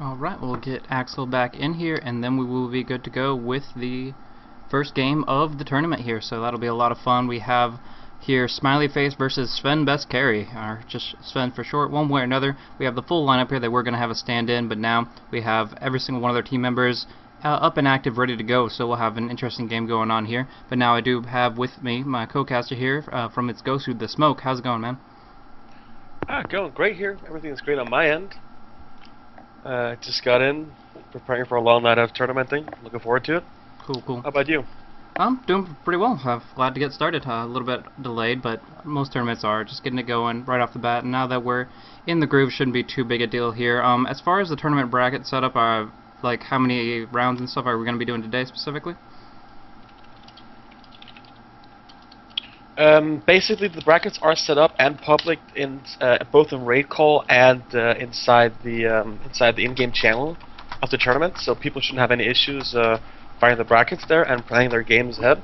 Alright, we'll get Axel back in here, and then we will be good to go with the first game of the tournament here. So that'll be a lot of fun. We have here Smiley Face versus Sven Best Carry, or just Sven for short, one way or another. We have the full lineup here. They were going to have a stand-in, but now we have every single one of their team members up and active, ready to go, so we'll have an interesting game going on here. But now I do have with me my co-caster here from its Gosu, the Smoke. How's it going, man? Going great here. Everything's great on my end. Just got in, preparing for a long night of tournamenting. Looking forward to it. Cool, cool. How about you? I'm doing pretty well. I'm glad to get started. A little bit delayed, but most tournaments are just getting it going right off the bat. And now that we're in the groove, shouldn't be too big a deal here. As far as the tournament bracket setup, like how many rounds and stuff are we going to be doing today specifically? Basically, the brackets are set up and public in both in raid call and inside the in-game channel of the tournament, so people shouldn't have any issues finding the brackets there and playing their games ahead.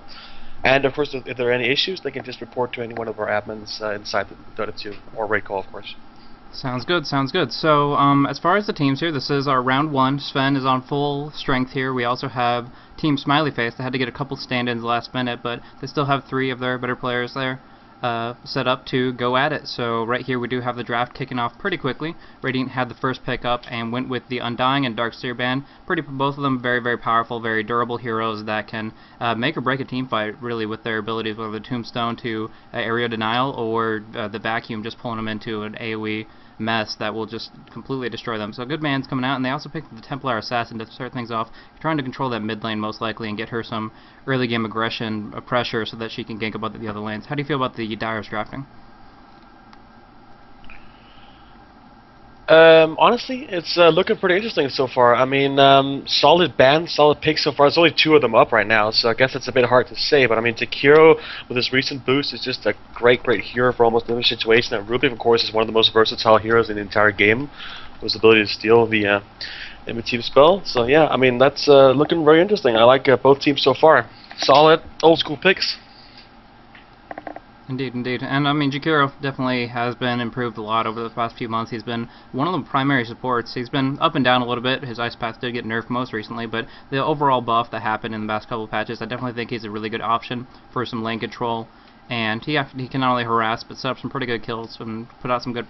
And of course, if there are any issues, they can just report to any one of our admins inside the Dota 2 or raid call, of course. Sounds good, sounds good. So, as far as the teams here, this is our round one. Sven is on full strength here. We also have Team Smiley Face. They had to get a couple stand-ins last minute, but they still have 3 of their better players there set up to go at it. So right here we do have the draft kicking off pretty quickly. Radiant had the first pick up and went with the Undying and Darkseer band. Both of them very, very powerful, very durable heroes that can make or break a team fight really with their abilities, whether the Tombstone to area denial or the Vacuum, just pulling them into an AoE mess that will just completely destroy them. So good man's coming out, and they also picked the Templar Assassin to start things off, trying to control that mid lane most likely and get her some early game aggression, pressure, so that she can gank about the other lanes. How do you feel about the Dire's drafting? Honestly, it's looking pretty interesting so far. I mean, solid band, solid picks so far. There's only 2 of them up right now, so I guess it's a bit hard to say. But I mean, Takiro with his recent boost is just a great hero for almost every situation. And Rubik, of course, is one of the most versatile heroes in the entire game, with his ability to steal the imitative spell. So yeah, I mean, that's looking very interesting. I like both teams so far. Solid, old school picks. Indeed, indeed. And I mean, Jakiro definitely has been improved a lot over the past few months. He's been one of the primary supports. He's been up and down a little bit. His Ice Path did get nerfed most recently, but the overall buff that happened in the past couple of patches, I definitely think he's a really good option for some lane control. And he can not only harass, but set up some pretty good kills and put out some good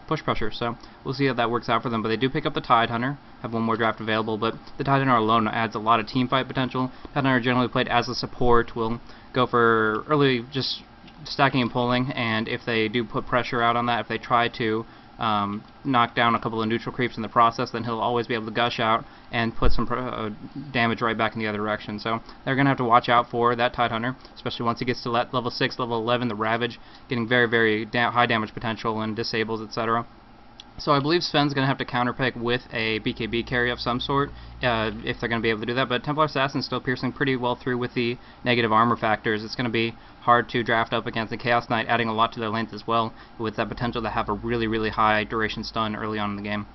push pressure. So we'll see how that works out for them. But they do pick up the Tidehunter, have one more draft available, but the Tidehunter alone adds a lot of team fight potential. Tidehunter generally played as a support, will go for early just stacking and pulling, and if they do put pressure out on that, if they try to knock down a couple of neutral creeps in the process, then he'll always be able to gush out and put some damage right back in the other direction. So they're going to have to watch out for that Tidehunter, especially once he gets to level 6, level 11, the Ravage, getting very, very high damage potential and disables, etc. So I believe Sven's going to have to counterpick with a BKB carry of some sort if they're going to be able to do that. But Templar Assassin's still piercing pretty well through with the negative armor factors. It's going to be hard to draft up against the Chaos Knight, adding a lot to their length as well, with that potential to have a really, really high duration stun early on in the game.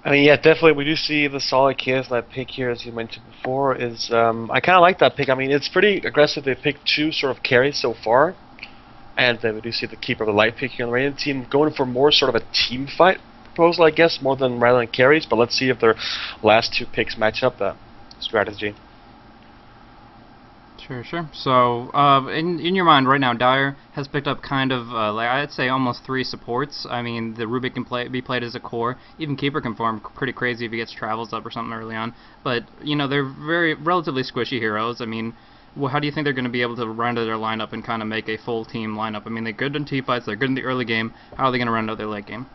I mean, yeah, definitely we do see the solid Chaos Knight pick here, as you mentioned before. I kind of like that pick. I mean, it's pretty aggressive. They picked 2 sort of carries so far. And then we do see the Keeper of the Light pick here on the Radiant team, going for more sort of a team fight proposal, I guess, more than rather than carries. But let's see if their last 2 picks match up that strategy. Sure, sure. So, in your mind right now, Dire has picked up kind of, like I'd say, almost 3 supports. I mean, the Rubik can be played as a core. Even Keeper can farm pretty crazy if he gets Travels up or something early on. But, you know, they're relatively squishy heroes. I mean, well, how do you think they're going to be able to round out their lineup and kind of make a full team lineup? I mean, they're good in team fights, they're good in the early game. How are they going to round out their late game?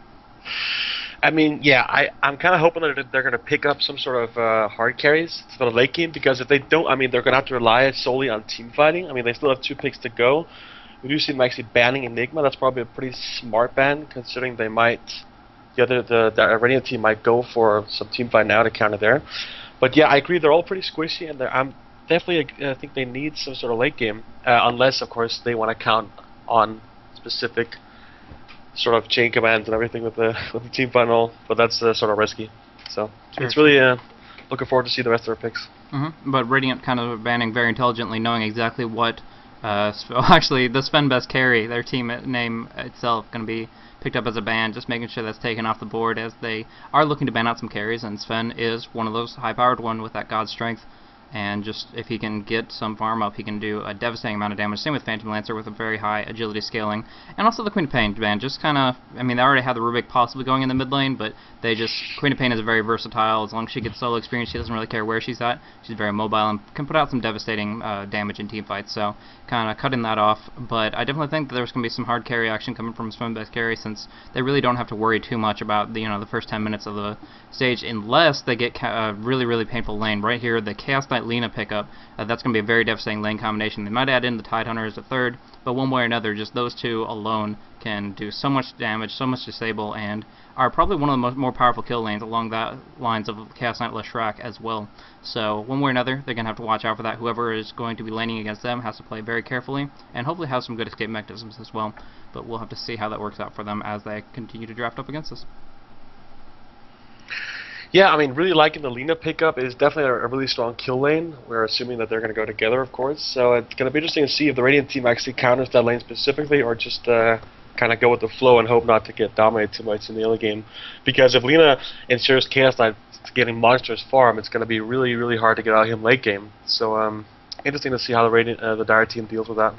I mean, yeah, I'm kind of hoping that they're going to pick up some sort of hard carries for the late game, because if they don't, I mean, they're going to have to rely solely on team fighting. I mean, they still have 2 picks to go. We do see them actually banning Enigma. That's probably a pretty smart ban, considering they might, the Iranian team might go for some team fight now to counter there. But yeah, I agree, they're all pretty squishy, and I'm definitely think they need some sort of late game, unless of course they want to count on specific sort of chain commands and everything with the team fight and all, but that's sort of risky. So sure. It's really looking forward to see the rest of their picks. But Radiant kind of banning very intelligently, knowing exactly what Actually, the Sven best carry, their team name itself, going to be picked up as a ban, just making sure that's taken off the board as they are looking to ban out some carries, and Sven is one of those high-powered one with that god strength. And just if he can get some farm up, he can do a devastating amount of damage. Same with Phantom Lancer with a very high agility scaling. And also the Queen of Pain ban, just kind of, I mean, they already had the Rubik possibly going in the mid lane, but they just, Queen of Pain is very versatile. As long as she gets solo experience, she doesn't really care where she's at. She's very mobile and can put out some devastating damage in team fights, so kind of cutting that off. But I definitely think that there's going to be some hard carry action coming from Sven best carry, since they really don't have to worry too much about the, the first 10 minutes of the stage, unless they get a really painful lane. Right here, the Chaos Knight Lina pickup, that's going to be a very devastating lane combination. They might add in the Tidehunter as a third, but one way or another, just those two alone can do so much damage, so much disable, and are probably one of the more powerful kill lanes along that lines of Chaos Knight Leshrac as well. So one way or another, they're going to have to watch out for that. Whoever is going to be laning against them has to play very carefully, and hopefully have some good escape mechanisms as well. But we'll have to see how that works out for them as they continue to draft up against us. Yeah, I mean, really liking the Lina pickup. Is definitely a really strong kill lane. We're assuming that they're going to go together, of course. So it's going to be interesting to see if the Radiant team actually counters that lane specifically, or just kind of go with the flow and hope not to get dominated too much in the early game. Because if Lina ensures Chaos Knight getting monsters farm, it's going to be really hard to get out of him late game. So interesting to see how the Dire team deals with that.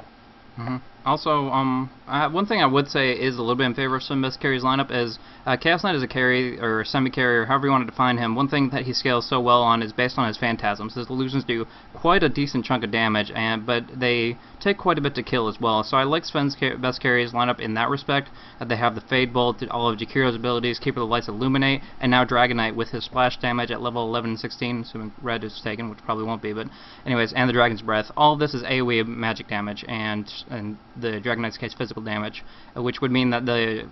Also, one thing I would say is a little bit in favor of Sven best carry's lineup is Chaos Knight is a carry, or semi-carry, or however you want to define him. One thing that he scales so well on is based on his phantasms. His illusions do quite a decent chunk of damage, but they take quite a bit to kill as well. So I like Sven's best carry's lineup in that respect. They have the Fade Bolt, all of Jakiro's abilities, Keeper of the Lights Illuminate, and now Dragon Knight with his splash damage at level 11 and 16, assuming red is taken, which probably won't be, but anyways, and the Dragon's Breath. All of this is AoE magic damage, and the Dragon Knight's case physical damage, which would mean that the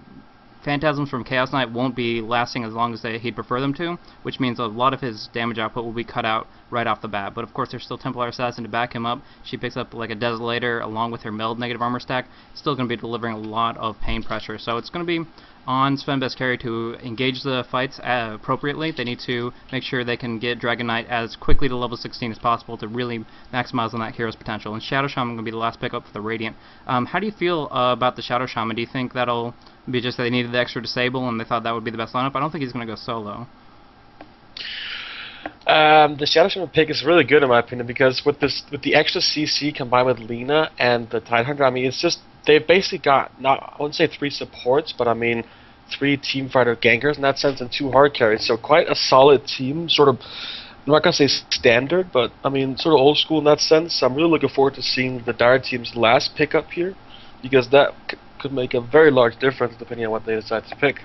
Phantasms from Chaos Knight won't be lasting as long as he'd prefer them to, which means a lot of his damage output will be cut out right off the bat. But of course there's still Templar Assassin to back him up. She picks up like a Desolator along with her meld negative armor stack, still going to be delivering a lot of pain pressure. So it's going to be on Sven best carry to engage the fights appropriately. They need to make sure they can get Dragon Knight as quickly to level 16 as possible to really maximize on that hero's potential. And Shadow Shaman going to be the last pickup for the Radiant. How do you feel about the Shadow Shaman? Do you think that'll be just that they needed the extra disable and they thought that would be the best lineup? I don't think he's going to go solo. The Shadow Shaman pick is really good in my opinion, because with the extra CC combined with Lina and the Tidehunter, I mean, it's just, they've basically got, I wouldn't say 3 supports, but I mean 3 team fighter gankers in that sense and 2 hard carries, so quite a solid team, sort of, I'm not going to say standard, but I mean sort of old school in that sense. I'm really looking forward to seeing the Dire team's last pickup here, because that could make a very large difference depending on what they decide to pick.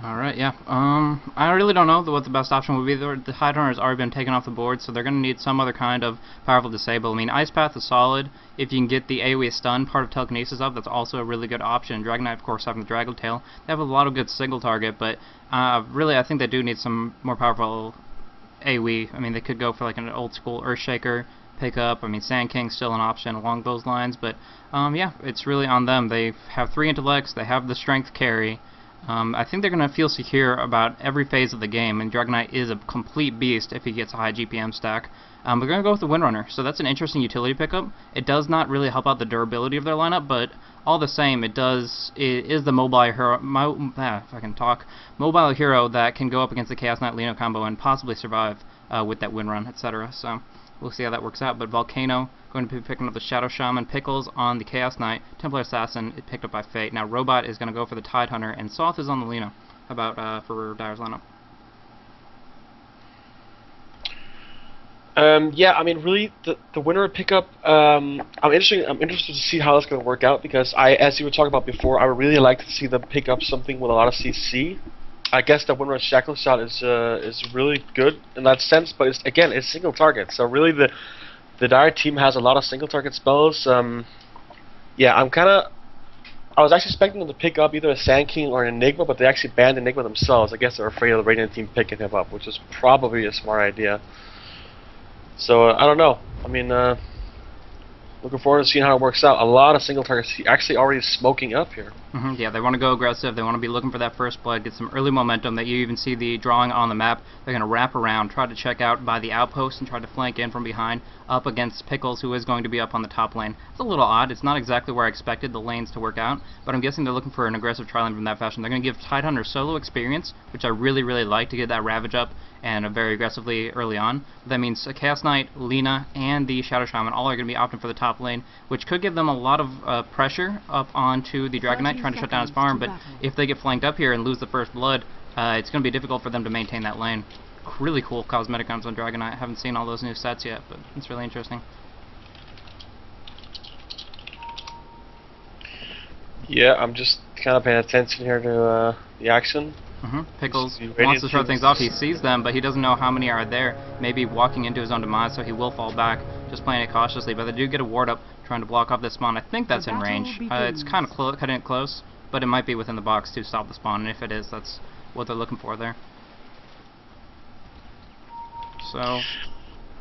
Alright, yeah. I really don't know what the best option would be. The Tidehunter has already been taken off the board, so they're going to need some other kind of powerful disable. I mean, Ice Path is solid. If you can get the AoE stun part of Telekinesis up, that's also a really good option. Dragon Knight, of course, having the Dragon Tail. They have a lot of good single target, but really I think they do need some more powerful AoE. I mean, they could go for like an old school Earthshaker pickup. I mean, Sand King's still an option along those lines, but yeah, it's really on them. They have 3 intellects, they have the strength carry. I think they're going to feel secure about every phase of the game, and Dragon Knight is a complete beast if he gets a high GPM stack. We're going to go with the Windrunner, so that's an interesting utility pickup. It does not really help out the durability of their lineup, but all the same, it is the mobile hero, if I can talk, mobile hero that can go up against the Chaos Knight Lino combo and possibly survive with that Windrun, etc. So we'll see how that works out. But Volcano going to be picking up the Shadow Shaman, Pickles on the Chaos Knight, Templar Assassin picked up by Fate. Now Robot is going to go for the Tidehunter, and Soth is on the Lina. How about for Dire's lineup? Yeah, I mean, really, the winner pickup. I'm interested to see how that's going to work out, because as you were talking about before, I would really like to see them pick up something with a lot of CC. I guess the Windrunner Shackle Shot is really good in that sense, but it's single target. So really, the Dire team has a lot of single target spells. Yeah, I was actually expecting them to pick up either a Sand King or an Enigma, but they actually banned Enigma themselves. I guess they're afraid of the Radiant team picking him up, which is probably a smart idea. So I don't know. I mean, looking forward to seeing how it works out. A lot of single targets actually already smoking up here. Yeah, they want to go aggressive. They want to be looking for that first blood, get some early momentum. That you even see the drawing on the map. They're going to wrap around, try to check out by the outpost, and try to flank in from behind, up against Pickles, who is going to be up on the top lane. It's a little odd. It's not exactly where I expected the lanes to work out, but I'm guessing they're looking for an aggressive tri lane from that fashion. They're going to give Tidehunter solo experience, which I really, really like, to get that Ravage up and very aggressively early on. That means Chaos Knight, Lina, and the Shadow Shaman all are going to be opting for the top lane, which could give them a lot of pressure up onto the Dragon Knight trying to shut down his farm, but if they get flanked up here and lose the first blood, it's going to be difficult for them to maintain that lane. Really cool cosmetic items on Dragon Knight. I haven't seen all those new sets yet, but it's really interesting. Yeah, I'm just kind of paying attention here to the action. Pickles wants to throw things off. He sees them, but he doesn't know how many are there. Maybe walking into his own demise, so he will fall back, just playing it cautiously. But they do get a ward up, trying to block off this spawn. I think that's in range. It's kind of cutting it close, but it might be within the box to stop the spawn. And if it is, that's what they're looking for there. So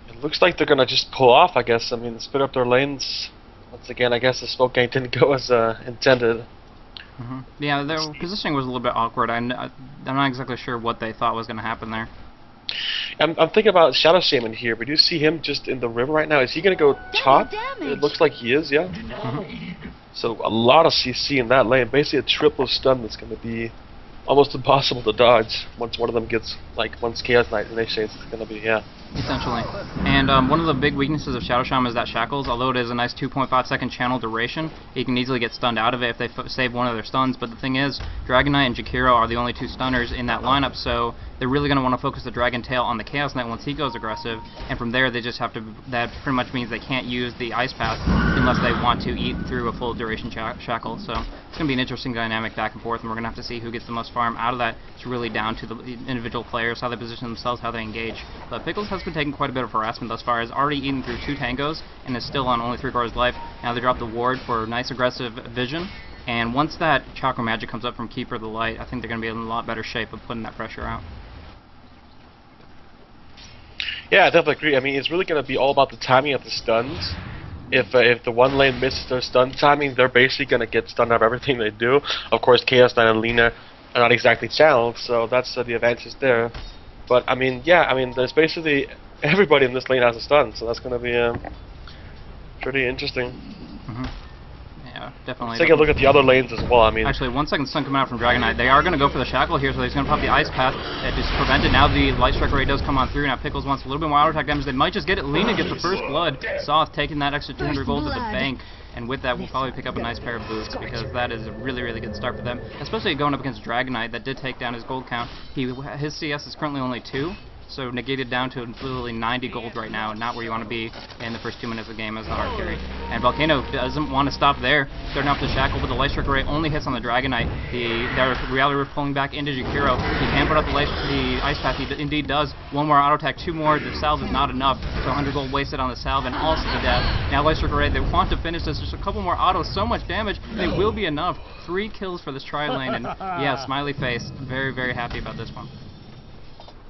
it looks like they're gonna just pull off, I guess. I mean, split up their lanes. Once again, I guess the smoke gang didn't go as intended. Yeah, their positioning was a little bit awkward. I'm not exactly sure what they thought was going to happen there. I'm thinking about Shadow Shaman here. We do see him just in the river right now. Is he going to go top? It looks like he is, yeah. So a lot of CC in that lane. Basically a triple stun that's going to be almost impossible to dodge once one of them gets, like, once Chaos Knight initiates, it's going to be, yeah. Essentially. And one of the big weaknesses of Shadow Shaman is that Shackles, although it is a nice 2.5 second channel duration, he can easily get stunned out of it if they save one of their stuns. But the thing is, Dragon Knight and Jakiro are the only two stunners in that lineup, so they're really going to want to focus the Dragon Tail on the Chaos Knight once he goes aggressive, and from there they just have to, that pretty much means they can't use the Ice Path unless they want to eat through a full duration shackle. So it's going to be an interesting dynamic back and forth, and we're going to have to see who gets the most farm out of that. It's really down to the individual players, how they position themselves, how they engage. But Pickles has been taking quite a bit of harassment thus far, has already eaten through 2 tangos, and is still on only 3/4 life. Now they drop the ward for nice aggressive vision, and once that Chakra Magic comes up from Keeper of the Light, I think they're going to be in a lot better shape of putting that pressure out. Yeah, I definitely agree. I mean, it's really going to be all about the timing of the stuns. If the one lane misses their stun timing, they're basically going to get stunned out of everything they do. Of course, Chaos Knight and Lina are not exactly channeled, so that's the advantage there. But, I mean, yeah, I mean, there's basically everybody in this lane has a stun, so that's going to be pretty interesting. Yeah, definitely. Let's take a look at the other lanes as well. I mean, actually, 1 second stun coming out from Dragon Knight. They are going to go for the Shackle here, so he's going to pop the Ice Path to prevent it. Now the Light Strike Ray does come on through. Now Pickles wants a little bit more auto attack damage. They might just get it. Lina gets the first blood. Soth taking that extra 200 gold to the bank. And with that, we'll probably pick up a nice pair of boots, because that is a really, really good start for them. Especially going up against Dragon Knight, that did take down his gold count. His CS is currently only 2. So negated down to literally 90 gold right now, not where you want to be in the first 2 minutes of the game as an hard carry. And Volcano doesn't want to stop there, starting off the Shackle, but the Light Strike Ray only hits on the Dragon Knight. Their Reality Rift pulling back into Jakiro. He can put up the Ice Path, he indeed does. 1 more auto attack, 2 more, the salve is not enough, so 100 gold wasted on the salve and also the death. Now Light Strike Ray, they want to finish this, just a couple more autos, so much damage, they will be enough. 3 kills for this tri-lane, and yeah, Smiley face, very, very happy about this one.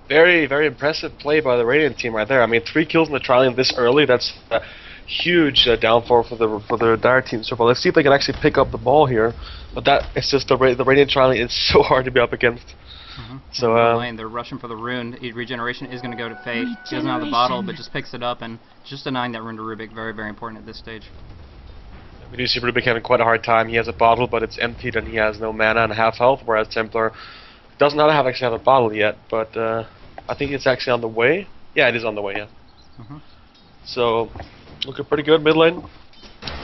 Very, very impressive play by the Radiant team right there. I mean, 3 kills in the trial this early, that's a huge downfall for the Dire team so far. Let's see if they can actually pick up the ball here. But that it's just the Radiant trial is so hard to be up against. So they're rushing for the rune. Regeneration is going to go to Fate. He doesn't have the bottle, but just picks it up and just denying that rune to Rubik. Very, very important at this stage. We do see Rubik having quite a hard time. He has a bottle, but it's emptied and he has no mana and half health, whereas Templar does not actually have a bottle yet, but I think it's actually on the way. Yeah, it is on the way, yeah. So, looking pretty good mid lane.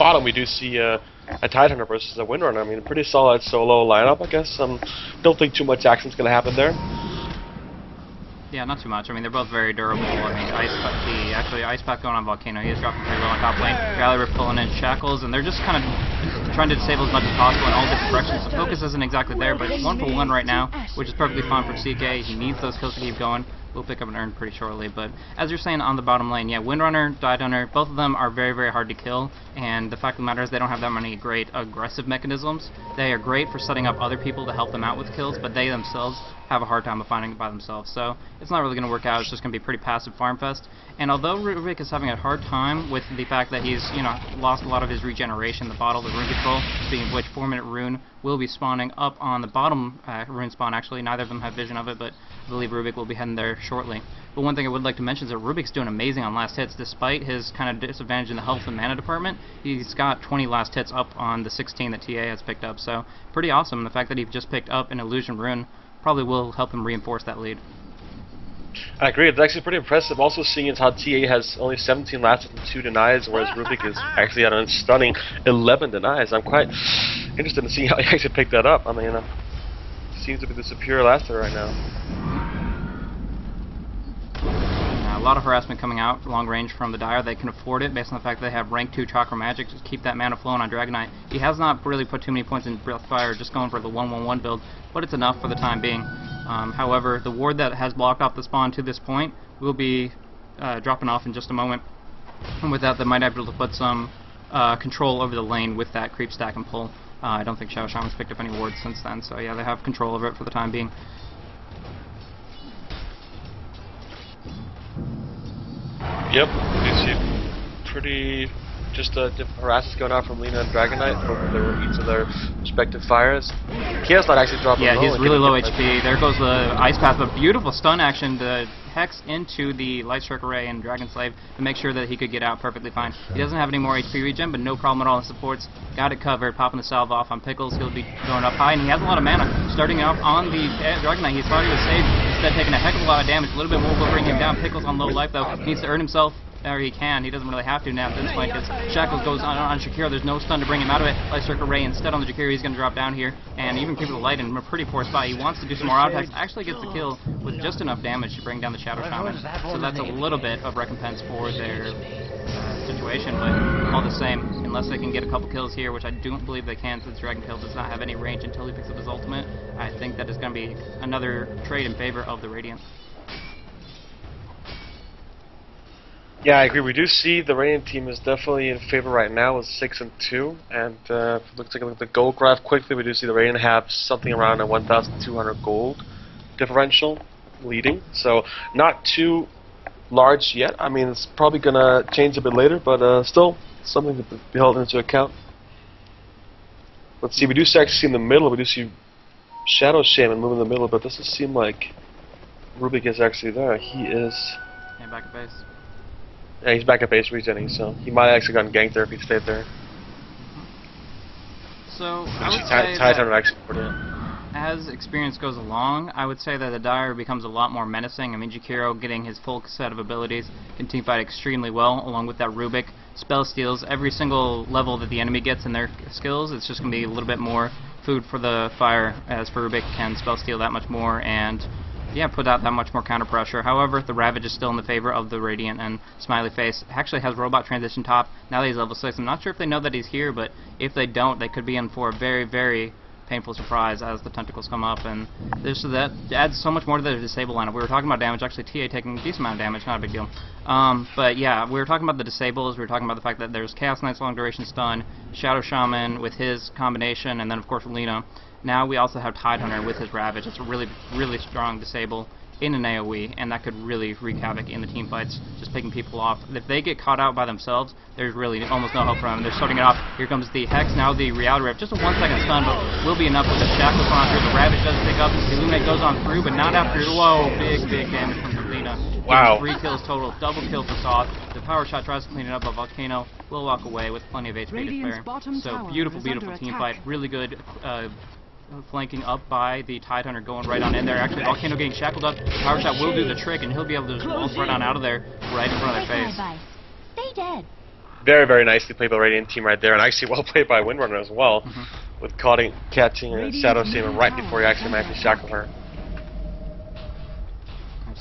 Bottom, we do see a Tidehunter versus a Windrunner. I mean, a pretty solid solo lineup, I guess. Don't think too much action's going to happen there. Yeah, not too much. I mean, they're both very durable. I mean, Ice Path going on Volcano. He is dropping pretty low on top lane. Rally Rift pulling in Shackles, and they're just kind of trying to disable as much as possible in all different directions. The focus isn't exactly there, but it's 1-for-1 right now, which is perfectly fine for CK. He needs those kills to keep going. We'll pick up an urn pretty shortly, but as you're saying on the bottom lane, yeah, Windrunner, Tidehunter, both of them are very, very hard to kill, and the fact of the matter is they don't have that many great aggressive mechanisms. They are great for setting up other people to help them out with kills, but they themselves have a hard time of finding it by themselves, so it's not really going to work out. It's just going to be a pretty passive farm fest, and although Rubik is having a hard time with the fact that he's, you know, lost a lot of his regeneration, the bottle, the rune control, speaking of which, 4-minute rune will be spawning up on the bottom rune spawn. Actually, neither of them have vision of it, but I believe Rubik will be heading there shortly. But one thing I would like to mention is that Rubik's doing amazing on last hits, despite his kind of disadvantage in the health and mana department. He's got 20 last hits up on the 16 that TA has picked up, so pretty awesome. And the fact that he just picked up an illusion rune probably will help him reinforce that lead. I agree. It's actually pretty impressive. Also seeing as how TA has only 17 last hits and 2 denies, whereas Rubik is actually at a stunning 11 denies. I'm quite interested in seeing how he actually picked that up. I mean, seems to be the superior last hitter right now. A lot of harassment coming out long range from the Dire. They can afford it based on the fact that they have rank 2 Chakra Magic to keep that mana flowing on Dragonite. He has not really put too many points in Breathfire, just going for the 1-1-1 build, but it's enough for the time being. However, the ward that has blocked off the spawn to this point will be dropping off in just a moment. And with that, they might be able to put some control over the lane with that creep stack and pull. I don't think Shadow Shaman's picked up any wards since then, so yeah, they have control over it for the time being. Yep, you see pretty just different harasses going out from Lina and Dragonite from each of their respective fires. Chaos Knight actually dropping low. Yeah, he's really low HP. There goes the Ice Path, a beautiful stun action to Hex into the Light Strike Array and Dragon Slave to make sure that he could get out perfectly fine. He doesn't have any more HP regen, but no problem at all in supports. Got it covered, popping the salve off on Pickles. He'll be going up high, and he has a lot of mana. Starting off on the Dragonite, he's already saved. Instead taking a heck of a lot of damage. A little bit more will bring him down. Pickles on low life, though. He needs to earn himself. Or he can. He doesn't really have to now at this point because Shackles goes on Shakira. There's no stun to bring him out of it. Light Strike Array instead on the Shakira. He's going to drop down here and even keep the light in a pretty poor spot. He wants to do some more auto attacks. Actually gets the kill with just enough damage to bring down the Shadow Shaman. So that's a little bit of recompense for their situation, but all the same, unless they can get a couple kills here, which I don't believe they can since Dragon Kill does not have any range until he picks up his ultimate, I think that is going to be another trade in favor of the Radiant. Yeah, I agree. We do see the Radiant team is definitely in favor right now with 6-2, and if we look at the gold graph quickly, we do see the Radiant have something around a 1,200 gold differential leading, so not too large yet. I mean, it's probably going to change a bit later, but still something to be held into account. Let's see, we do actually see in the middle, we do see Shadow Shaman move in the middle, but it doesn't seem like Rubik is actually there. He is... Yeah, back at base. Yeah, he's back at base regening, so he might have actually gotten ganked there if he stayed there. So, I would say Tidehunter actually put it. As experience goes along, I would say that the Dire becomes a lot more menacing. I mean, Jakiro getting his full set of abilities can teamfight extremely well, along with that Rubik. Spell steals every single level that the enemy gets in their skills. It's just going to be a little bit more food for the fire, as for Rubik can spell steal that much more, and yeah, put out that much more counter pressure. However, the Ravage is still in the favor of the Radiant, and Smiley Face actually has Robot Transition top. Now that he's level 6, I'm not sure if they know that he's here, but if they don't, they could be in for a very, very painful surprise as the tentacles come up, and that adds so much more to the disable lineup. We were talking about damage, actually TA taking a decent amount of damage, not a big deal. But yeah, we were talking about the disables, we were talking about the fact that there's Chaos Knight's long duration stun, Shadow Shaman with his combination, and then of course Lina. Now we also have Tidehunter with his Ravage. It's a really, really strong disable in an AoE, and that could really wreak havoc in the team fights, just picking people off. If they get caught out by themselves, there's really almost no hope for them. They're starting it off. Here comes the Hex, now the Reality Rift. Just a 1-second stun, but will be enough with the Shackles on through. The Ravage does pick up. The Illuminate goes on through, but not after. Whoa, big, big damage from Lina. Wow. 3 kills total, double kill for Soth. The Power Shot tries to clean it up, but Volcano will walk away with plenty of HP to spare. So beautiful, beautiful team fight. Really good flanking up by the Tidehunter going right on in there. Actually, Volcano getting shackled up. Power Shot will do the trick, and he'll be able to just waltz right on out of there, right in front of their face. Stay dead. Very, very nicely played by the Radiant team right there, and actually well played by Windrunner as well, with catching a Shadow Shaman right before he actually managed to shackle her.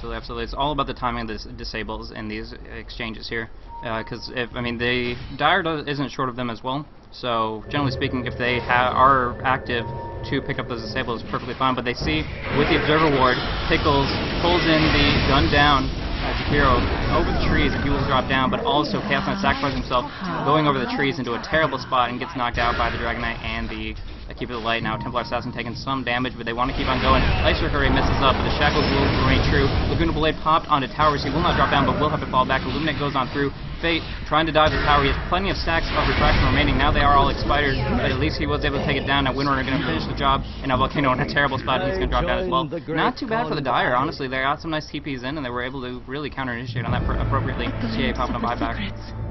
Absolutely, absolutely. It's all about the timing of the disables in these exchanges here. Because the Dire isn't short of them as well. So generally speaking, if they are active to pick up those disables, perfectly fine. But they see with the Observer Ward, Pickles pulls in the gun down Jakiro over the trees, and he will drop down. But also Chaos Knight sacrifices himself, going over the trees into a terrible spot, and gets knocked out by the Dragon Knight and the Keep It Light. Now Templar Assassin taking some damage, but they want to keep on going. Light Circuit Ray misses up, but the Shackles will remain true. Laguna Blade popped onto towers. He will not drop down, but will have to fall back. Illuminate goes on through. Fate trying to dive the tower. He has plenty of stacks of Retraction remaining. Now they are all expired, but at least he was able to take it down. Now Windrunner going to finish the job, and now Volcano in a terrible spot. He's going to drop down as well. Not too bad for the Dire, honestly. They got some nice TPs in, and they were able to really counter-initiate on that appropriately. CA popping a buyback.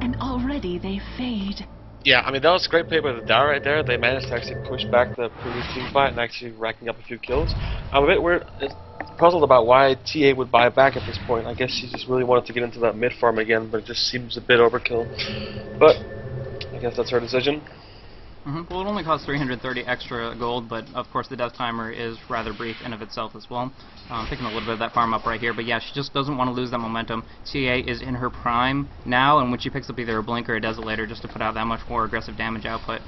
And already they fade. Yeah, I mean, that was great play by the Dire right there. They managed to actually push back the previous team fight and actually racking up a few kills. I'm a bit puzzled about why TA would buy back at this point. I guess she just really wanted to get into that mid farm again, but it just seems a bit overkill. But I guess that's her decision. Well, it only costs 330 extra gold, but of course the death timer is rather brief in of itself as well. Picking a little bit of that farm up right here, but yeah, she just doesn't want to lose that momentum. TA is in her prime now, and when she picks up either a Blink or a Desolator just to put out that much more aggressive damage output.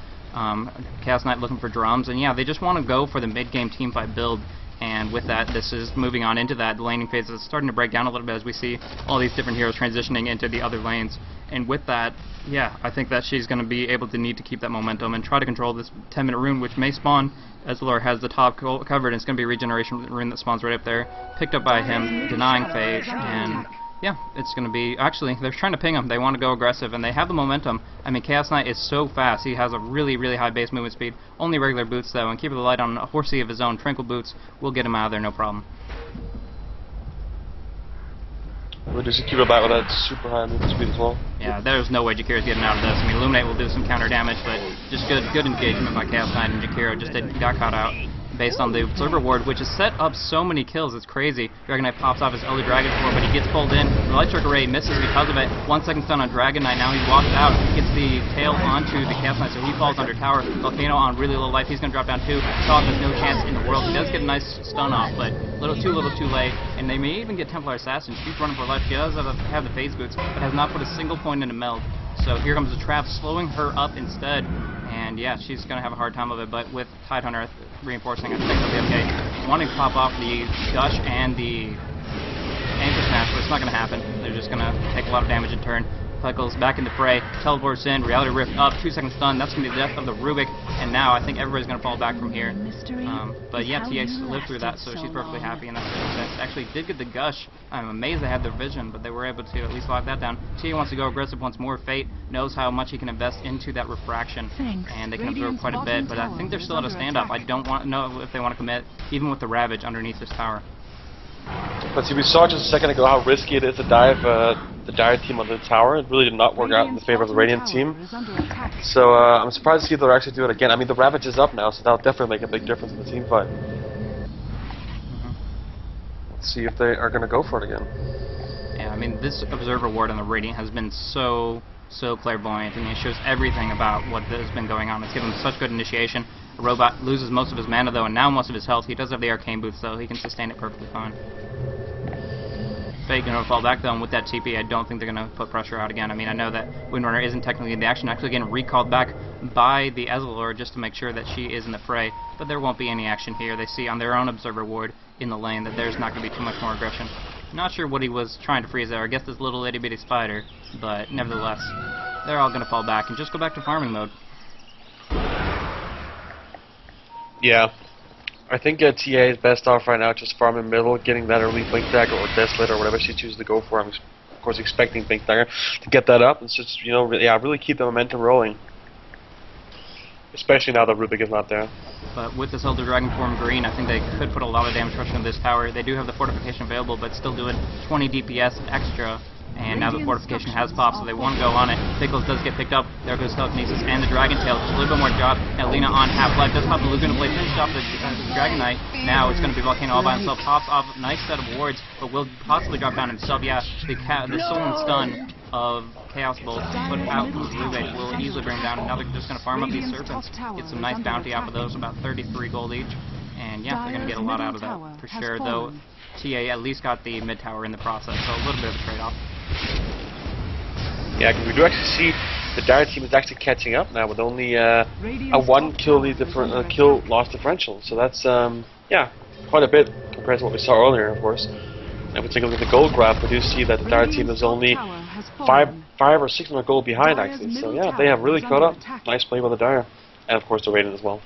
Chaos Knight looking for drums, and yeah, they just want to go for the mid-game teamfight build. And with that, this is moving on into that laning phase. It's starting to break down a little bit as we see all these different heroes transitioning into the other lanes. And with that, yeah, I think that she's going to be able to need to keep that momentum and try to control this 10-minute rune, which may spawn as Lore has the top covered. And it's going to be a regeneration rune that spawns right up there, picked up by him, denying phase, and yeah, it's going to be... Actually, they're trying to ping him. They want to go aggressive, and they have the momentum. I mean, Chaos Knight is so fast. He has a really, really high base movement speed. Only regular boots, though, and Keep the Light on a horsey of his own. Tranquil boots will get him out of there, no problem. We'll just keep it back with that super high movement speed as well. Yeah, there's no way Jakira's getting out of this. I mean, Illuminate will do some counter damage, but just good engagement by Chaos Knight, and Jakiro just got caught out. Based on the Observer Ward, which has set up so many kills, it's crazy. Dragon Knight pops off his Elder Dragon Form, but he gets pulled in. The Light Strike Array misses because of it. 1 second stun on Dragon Knight. Now he walks out, gets the tail onto the Chaos Knight, so he falls under tower. Volcano on really low life. He's going to drop down too. Soft has no chance in the world. He does get a nice stun off, but too little too late. And they may even get Templar Assassin. She's running for life. She does have the phase boots, but has not put a single point into meld. So here comes the trap, slowing her up instead. And yeah, she's going to have a hard time of it, but with Tidehunter reinforcing, I think they'll be okay. Wanting to pop off the Gush and the Anchor Smash, but it's not going to happen. They're just going to take a lot of damage in turn. Pickles back in the fray, teleports in, Reality Rift up, 2 second stun, that's going to be the death of the Rubik, and now I think everybody's going to fall back from here. But yeah, TX lived through that, so she's perfectly happy, and that's actually did get the Gush. I'm amazed they had their vision, but they were able to at least lock that down. TA wants to go aggressive once more. Fate knows how much he can invest into that refraction, and they can absorb quite a bit, but I think they're still at a standoff. I don't know if they want to commit, even with the Ravage underneath this tower. But see, we saw just a second ago how risky it is to dive the Dire team on the tower. It really did not work out in the favor of the Radiant team. So I'm surprised to see if they'll actually do it again. I mean, the Ravage is up now, so that'll definitely make a big difference in the team fight. Let's see if they are going to go for it again. Yeah, I mean, this Observer Ward on the Radiant has been so clairvoyant. I mean, it shows everything about what has been going on. It's given him such good initiation. A robot loses most of his mana, though, and now most of his health. He does have the Arcane Boots, though. He can sustain it perfectly fine. Fate going to fall back, though, and with that TP, I don't think they're going to put pressure out again. I mean, I know that Windrunner isn't technically in the action, actually getting recalled back by the Ezreal just to make sure that she is in the fray, but there won't be any action here. They see on their own Observer Ward in the lane that there's not going to be too much more aggression. Not sure what he was trying to freeze there. I guess this little itty-bitty spider, but nevertheless, they're all going to fall back and just go back to farming mode. Yeah. I think TA is best off right now, just farming middle, getting that early Blink Dagger or Desolator or whatever she chooses to go for. I'm of course expecting Blink Dagger to get that up and just, you know, really keep the momentum rolling. Especially now that Rubik is not there. But with this Elder Dragon form green, I think they could put a lot of damage pressure on this tower. They do have the fortification available, but still doing 20 DPS extra. And now the fortification has popped, so they want to go on it. Pickles does get picked up. There goes Telekinesis and the Dragon Tail. Just a little bit more job. Now Lina on half-life. Does pop the Laguna Blade. Finished off the Dragon Knight. Now it's going to be Volcano all by himself. Pops off a nice set of wards, but will possibly drop down himself. Yeah, the Sullen Stun of Chaos Bolt put out from Rubik will easily bring down. And now they're just going to farm up these Serpents. Get some nice bounty out of those, about 33 gold each. And yeah, they're going to get a lot out of that for sure, though. TA at least got the mid tower in the process, so a little bit of a trade-off. Yeah, because we do actually see the Dire team is actually catching up now with only a 1 kill loss differential. So that's yeah, quite a bit compared to what we saw earlier, of course. And if we take a look at the gold graph, we do see that the Dire team is only 5 or 6 on a goal behind actually. So yeah, they have really caught up. Nice play by the Dire, and of course the Radiant as well.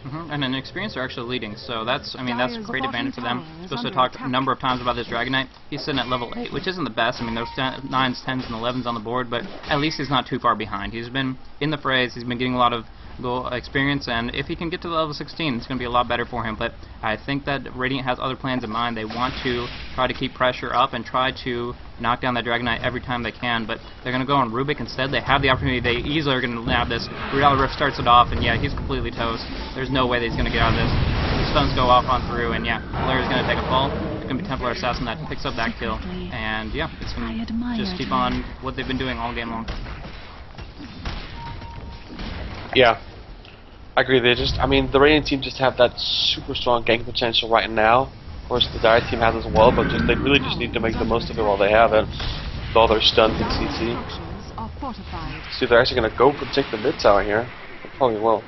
And an experience are actually leading, so that's, I mean, that's a great advantage for them. Supposed to talk a number of times about this Dragon Knight. He's sitting at level 8, which isn't the best. I mean, there's 9s, 10s, and 11s on the board, but at least he's not too far behind. He's been in the frays, he's been getting a lot of goal experience, and if he can get to the level 16, it's going to be a lot better for him. But I think that Radiant has other plans in mind. They want to try to keep pressure up and try to knock down that Dragon Knight every time they can, but they're going to go on Rubik instead. They have the opportunity. They easily are going to nab this. Reality Rift starts it off, and yeah, he's completely toast. There's no way that he's going to get out of this. The stuns go off on through, and yeah, Larry's going to take a fall. It's going to be Templar Assassin that picks up that kill, and yeah, it's going to just keep on what they've been doing all game long. Yeah, I agree. They just, I mean, the Radiant team just have that super strong gank potential right now. Of course, the Dire team has as well, but just they really just need to make the most of it while they have it. With all their stuns and CC. See if they're actually going to go protect the mid tower here. They probably will.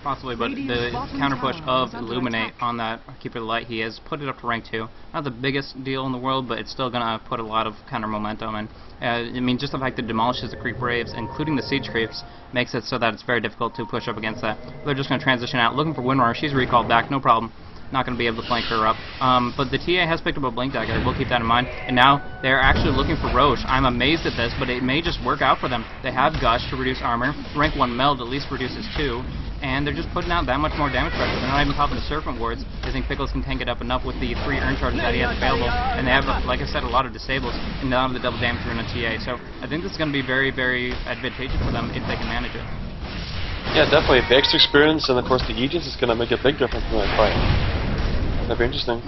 Possibly, but the counter push of Illuminate on that Keeper of the Light, he has put it up to rank 2. Not the biggest deal in the world, but it's still going to put a lot of counter momentum. And I mean, just the fact that it demolishes the creep waves, including the siege creeps, makes it so that it's very difficult to push up against that. They're just going to transition out, looking for Windrunner. She's recalled back, no problem. Not going to be able to flank her up. But the TA has picked up a Blink Dagger. We'll keep that in mind. And now they're actually looking for Roche. I'm amazed at this, but it may just work out for them. They have Gush to reduce armor. Rank 1 Meld at least reduces 2. And they're just putting out that much more damage pressure. They're not even popping the Serpent Wards. They think Pickles can tank it up enough with the 3 Urn Charges that he has available. And they have, like I said, a lot of disables and none of the double damage in a TA. So I think this is going to be very, very advantageous for them if they can manage it. Yeah, definitely. The extra experience and, of course, the Aegis is going to make a big difference in that fight. That'd be interesting.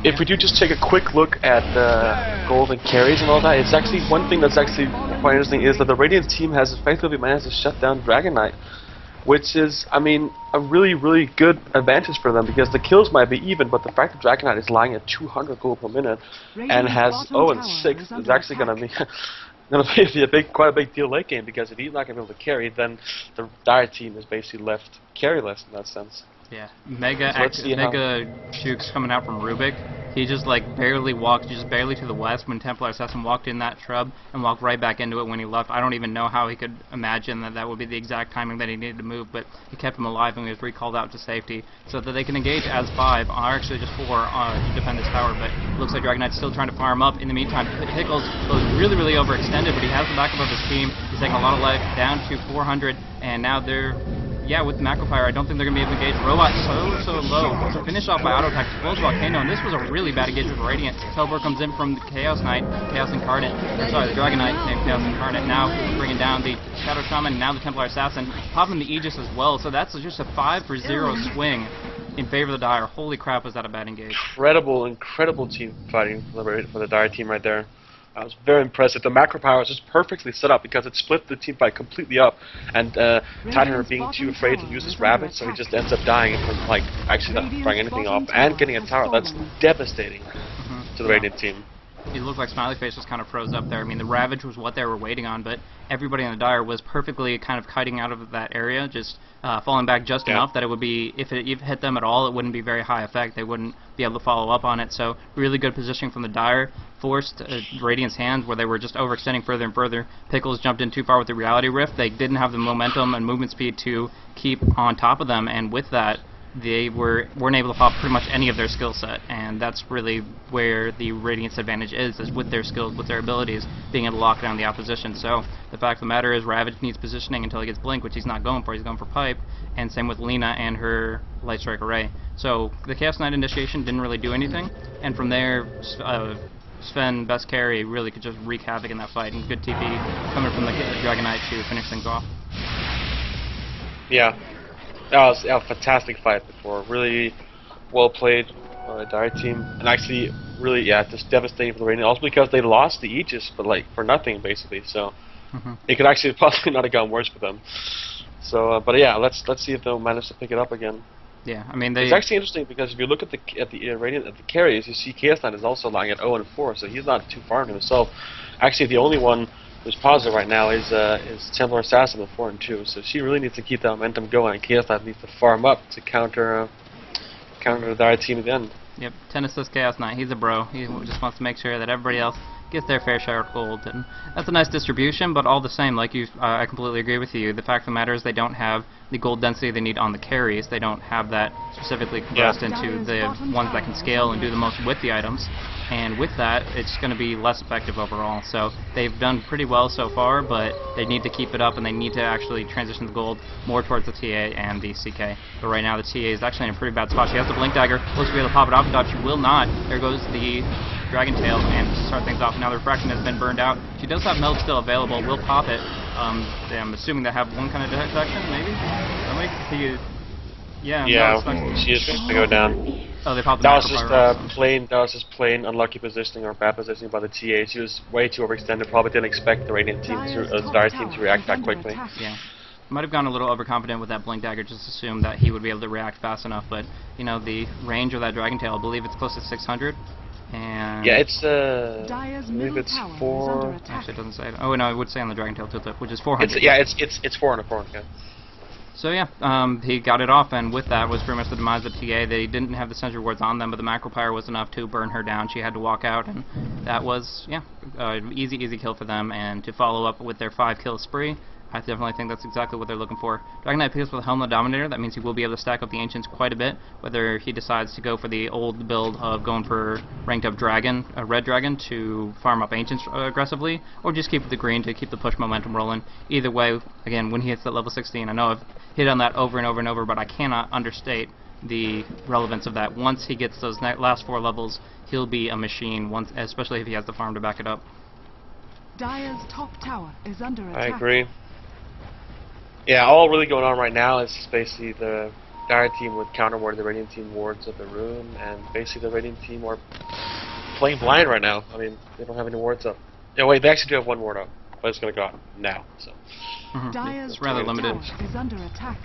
If we do just take a quick look at the golden carries and all that, it's actually one thing that's actually quite interesting is that the Radiant team has effectively managed to shut down Dragon Knight, which is, I mean, a really, really good advantage for them because the kills might be even, but the fact that Dragon Knight is lying at 200 gold per minute and has 0-6 is actually going to be quite a big deal late game because if he's not going to be able to carry, then the Dire team is basically left carryless in that sense. Yeah, Mega Jukes coming out from Rubik. He just like barely walked, just barely to the west when Templar Assassin walked in that shrub and walked right back into it when he left. I don't even know how he could imagine that that would be the exact timing that he needed to move, but he kept him alive and he was recalled out to safety so that they can engage as 5, or actually just 4 to defend this tower, but looks like Dragon Knight's still trying to farm up. In the meantime, Pickles goes really, really overextended, but he has the backup of his team. He's taking a lot of life down to 400, and now they're... Yeah, with Macro Fire, I don't think they're going to be able to engage. Robot so low. To finish off by auto attack, explodes Volcano, and this was a really bad engagement for Radiant. Teleport comes in from the Chaos Knight, Chaos Incarnate. Sorry, the Dragon Knight named Chaos Incarnate. Now bringing down the Shadow Shaman, now the Templar Assassin, popping the Aegis as well. So that's just a 5-0 swing in favor of the Dire. Holy crap, was that a bad engage. Incredible team fighting for the Dire team right there. I was very impressive. The macro power was just perfectly set up because it split the team fight completely up, and Titanher being too afraid to use his rabbit, so he just ends up dying from like actually not firing anything off and getting a tower. That's devastating to the Radiant team. It looked like Smiley Face was kind of froze up there. I mean, the Ravage was what they were waiting on, but everybody in the Dire was perfectly kind of kiting out of that area, just falling back just enough that it would be, if it hit them at all, it wouldn't be very high effect. They wouldn't be able to follow up on it. So really good positioning from the Dire. Forced Radiant's hands where they were just overextending further and further. Pickles jumped in too far with the Reality Rift. They didn't have the momentum and movement speed to keep on top of them, and with that, they weren't able to pop pretty much any of their skill set, and that's really where the Radiant's advantage is with their skills, with their abilities, being able to lock down the opposition. So the fact of the matter is Ravage needs positioning until he gets Blink, which he's not going for. He's going for Pipe, and same with Lina and her Light Strike Array. So the Chaos Knight initiation didn't really do anything, and from there Sven, best carry, really could just wreak havoc in that fight, and good TP coming from the Dragon Knight to finish things off. Yeah. That was a fantastic fight before. Really well played Dire team, and actually really just devastating for the Radiant. Also because they lost the Aegis, but like for nothing basically. So it could actually possibly not have gone worse for them. So, but yeah, let's see if they'll manage to pick it up again. Yeah, I mean, they... It's actually interesting because if you look at the Radiant at the carries, you see KS9 is also lying at 0 and 4, so he's not too far in himself. Actually, the only one who's positive right now is Templar Assassin with 4 and 2. So she really needs to keep that momentum going. And KS9 needs to farm up to counter the dire team at the end. Yep, 10 assists Chaos Knight. He's a bro. He just wants to make sure that everybody else gets their fair share of gold, and that's a nice distribution. But all the same, like you, I completely agree with you. The fact of the matter is they don't have the gold density they need on the carries. They don't have that specifically compressed into the ones that can scale and do the most with the items. And with that, it's going to be less effective overall. So they've done pretty well so far, but they need to keep it up, and they need to actually transition the gold more towards the TA and the CK. But right now, the TA is actually in a pretty bad spot. She has the Blink Dagger, looks to be able to pop it off, but she will not. There goes the Dragon Tail, and start things off. Now the Refraction has been burned out. She does have Meld still available, will pop it. I'm assuming they have one kind of detection, maybe? Yeah, she is going to go down. Oh, they popped the that was just plain unlucky positioning or bad positioning by the TA. She was way too overextended. Probably didn't expect the Radiant team the Dire team to react that quickly. Yeah, might have gone a little overconfident with that Blink Dagger. Just assumed that he would be able to react fast enough. But you know, the range of that Dragon Tail, I believe it's close to 600. And yeah, it's I believe it's 4. Actually, it doesn't say it. Oh no, it would say on the Dragon Tail tilt, which is 400. It's 400. Yeah. So yeah, he got it off, and with that was pretty much the demise of TA. They didn't have the sentry wards on them, but the macro pyre was enough to burn her down. She had to walk out, and that was, yeah, easy kill for them. And to follow up with their 5-kill spree, I definitely think that's exactly what they're looking for. Dragon Knight picks up with Helmlet Dominator. That means he will be able to stack up the Ancients quite a bit, whether he decides to go for the old build of going for ranked up Dragon, Red Dragon, to farm up Ancients aggressively, or just keep the green to keep the push momentum rolling. Either way, again, when he hits that level 16, I know I've hit on that over and over and over, but I cannot understate the relevance of that. Once he gets those last 4 levels, he'll be a machine, especially if he has the farm to back it up. Dire's top tower is under attack. I agree. Yeah, all really going on right now is just basically the Dire team would counterward the Radiant team wards of the room, and basically the Radiant team are playing blind right now. I mean, they don't have any wards up. Yeah, wait, they actually do have 1 ward up, but it's going to go out now. So it's rather limited. Is under attack.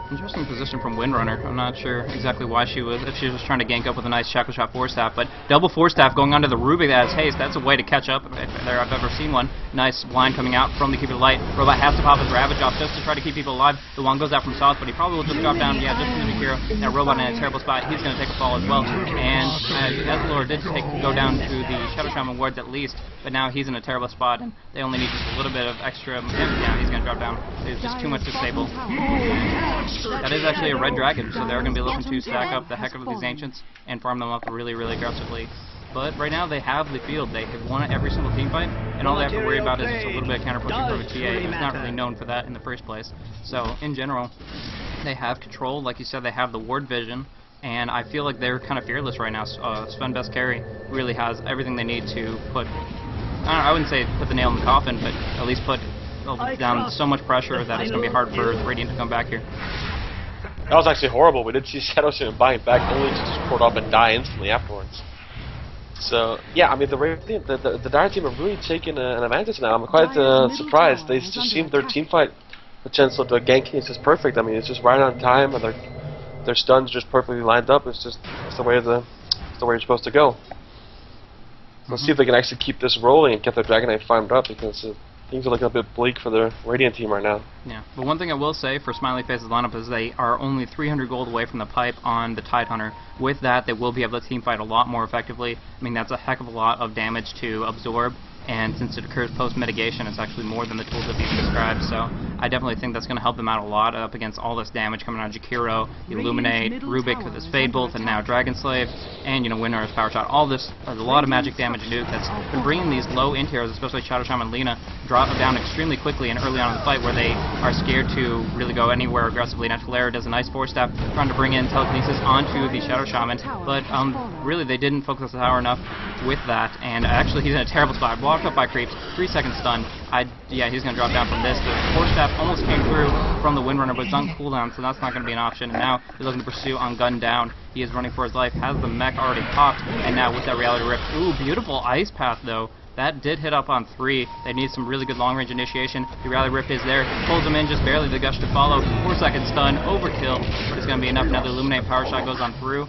Interesting position from Windrunner. I'm not sure exactly why if she was trying to gank up with a nice Shackle Shot 4-staff, but double 4-staff going onto the Rubik that has haste. That's a way to catch up if I've ever seen one. Nice line coming out from the Keeper of the Light. Robot has to pop his Ravage off just to try to keep people alive. The one goes out from south, but he probably will just drop down, just into the Kira. Now Robot in a terrible spot. He's going to take a fall as well. And Ezreal did go down to the Shadow Shaman wards at least, but now he's in a terrible spot, and they only need just a little bit of extra. Yeah, he's going to drop down. There's just too much disable. That is actually a red dragon, so they're going to be looking to stack up the heck of these Ancients and farm them up really aggressively. But right now they have the field. They have won every single team fight, and all they have to worry about is just a little bit of counter-pushing from a TA, who's not really known for that in the first place. So, in general, they have control. Like you said, they have the ward vision, and I feel like they're kind of fearless right now. Sven Best Carry really has everything they need to put, I wouldn't say put the nail in the coffin, but at least put down so much pressure that it's going to be hard for Radiant to come back here. That was actually horrible. We did see Shadow Shaman buying back only to just port up and die instantly afterwards. So, yeah, I mean, the Dire team are really taking an advantage now. I'm quite surprised. They just seem their team fight potential to ganking is just perfect. I mean, it's just right on time, and their stuns just perfectly lined up. It's the way you're supposed to go. Let's see if they can actually keep this rolling and get their Dragon Knight farmed up, because things are looking a bit bleak for the Radiant team right now. Yeah, but one thing I will say for Smiley Face's lineup is they are only 300 gold away from the pipe on the Tidehunter. With that, they will be able to team fight a lot more effectively. I mean, that's a heck of a lot of damage to absorb, and since it occurs post-mitigation, it's actually more than the tooltip even described, so I definitely think that's going to help them out a lot up against all this damage coming out of Jakiro, Illuminate, Rubik with his Fade Bolt, and now Dragon Slave, and, you know, Windrunner's Power Shot. All this, there's a lot of magic damage to Nuke that's been bringing these low end heroes, especially Shadow Shaman and Lina, drop down extremely quickly and early on in the fight, where they are scared to really go anywhere aggressively. Now Talera does a nice 4-staff, trying to bring in Telekinesis onto the Shadow Shaman, but really they didn't focus the tower enough with that, and actually he's in a terrible spot. Blocked up by creeps, 3-second stun. Yeah, he's going to drop down from this. The 4-staff almost came through from the Windrunner, but it's on cooldown, so that's not going to be an option. And now he's looking to pursue on gun down. He is running for his life, has the mech already popped, and now with that Reality Rift, ooh, beautiful ice path though. That did hit up on 3. They need some really good long-range initiation. The Rally Rip is there, pulls them in just barely. The Gush to follow. 4-second stun, overkill, but it's going to be enough. Now the Illuminate Power Shot goes on through,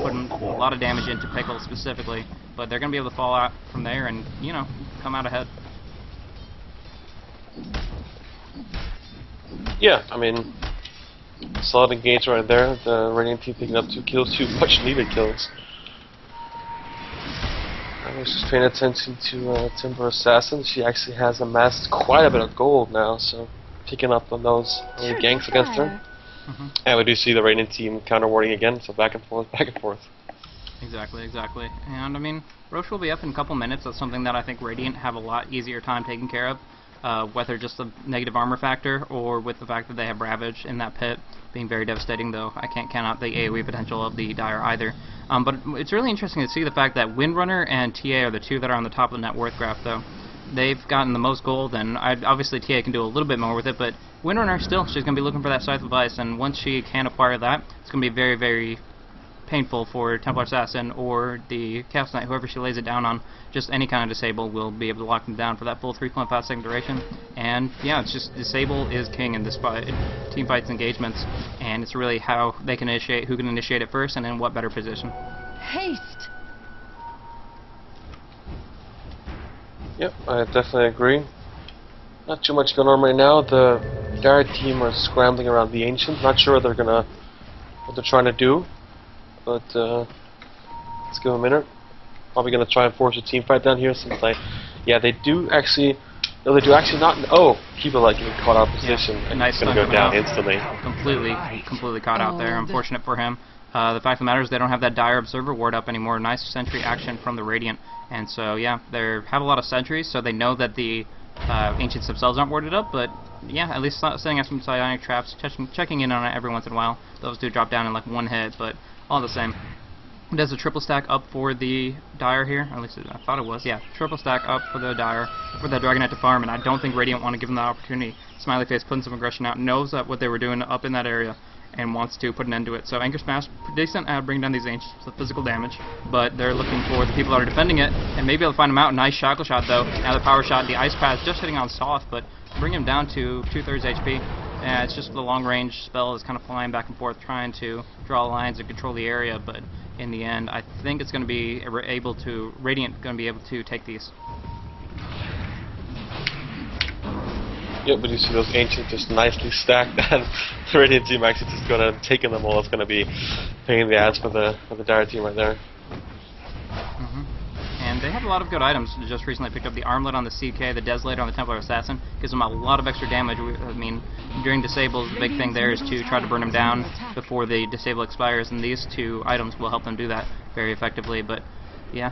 putting a lot of damage into Pickle specifically. But they're going to be able to fall out from there and, you know, come out ahead. Yeah, I mean, solid engagement right there. The Radiant team picking up 2 kills, 2 much-needed kills. I was just paying attention to Timber Assassin. She actually has amassed quite a bit of gold now, so picking up on those ganks against her. And we do see the Radiant team counter-warding again, so back and forth, back and forth. Exactly, exactly. And I mean, Roche will be up in a couple minutes. That's something that I think Radiant have a lot easier time taking care of, whether just the negative armor factor or with the fact that they have Ravage in that pit being very devastating, though I can't count out the AoE potential of the Dire either. But it's really interesting to see the fact that Windrunner and TA are the 2 that are on the top of the net worth graph, though. They've gotten the most gold, and obviously TA can do a little bit more with it, but Windrunner still, she's going to be looking for that Scythe of Ice, and once she can acquire that, it's going to be very, very painful for Templar Assassin or the Chaos Knight, whoever she lays it down on. Just any kind of disable will be able to lock them down for that full 3.5 second duration. And yeah, it's just disable is king in this fight, team fights engagements, and it's really how they can initiate, who can initiate it first, and in what better position. Haste. Yep, I definitely agree. Not too much going on right now. The Dire team are scrambling around the Ancient. Not sure what they're trying to do. But let's give them a minute. Probably gonna try and force a team fight down here since they do actually not. Oh, people like getting caught out of position and nice he's gonna go down instantly. Completely caught out there. Unfortunate for him. The fact of the matter is they don't have that Dire Observer ward up anymore. Nice sentry action from the Radiant, and so yeah, they have a lot of sentries, so they know that the Ancients themselves aren't warded up, but yeah, at least setting up some psionic traps, checking in on it every once in a while. Those do drop down in like 1 hit, but all the same. There's a triple stack up for the Dire here, or at least I thought it was. Yeah, triple stack up for the Dire, for the Dragon Knight to farm, and I don't think Radiant want to give them that opportunity. Smiley Face putting some aggression out, knows that what they were doing up in that area, and wants to put an end to it. So Anchor Smash, decent at bringing down these Ancients with physical damage, but they're looking for the people that are defending it, and maybe they'll find them out. Nice Shackle Shot though. Now the Power Shot, the Ice Path just hitting on soft, but bring him down to 2/3 HP. And it's just the long range spell is kind of flying back and forth, trying to draw lines and control the area, but in the end, I think it's going to be Radiant going to be able to take these. Yep, but you see those Ancients just nicely stacked, and the Radiant team actually just going to taking them all. It's going to be pain in the ass for the Dire team right there. And they have a lot of good items. Just recently picked up the Armlet on the CK, the Desolator on the Templar Assassin. Gives them a lot of extra damage. I mean, during disables, the big thing there is to try to burn them down before the disable expires, and these 2 items will help them do that very effectively. But yeah,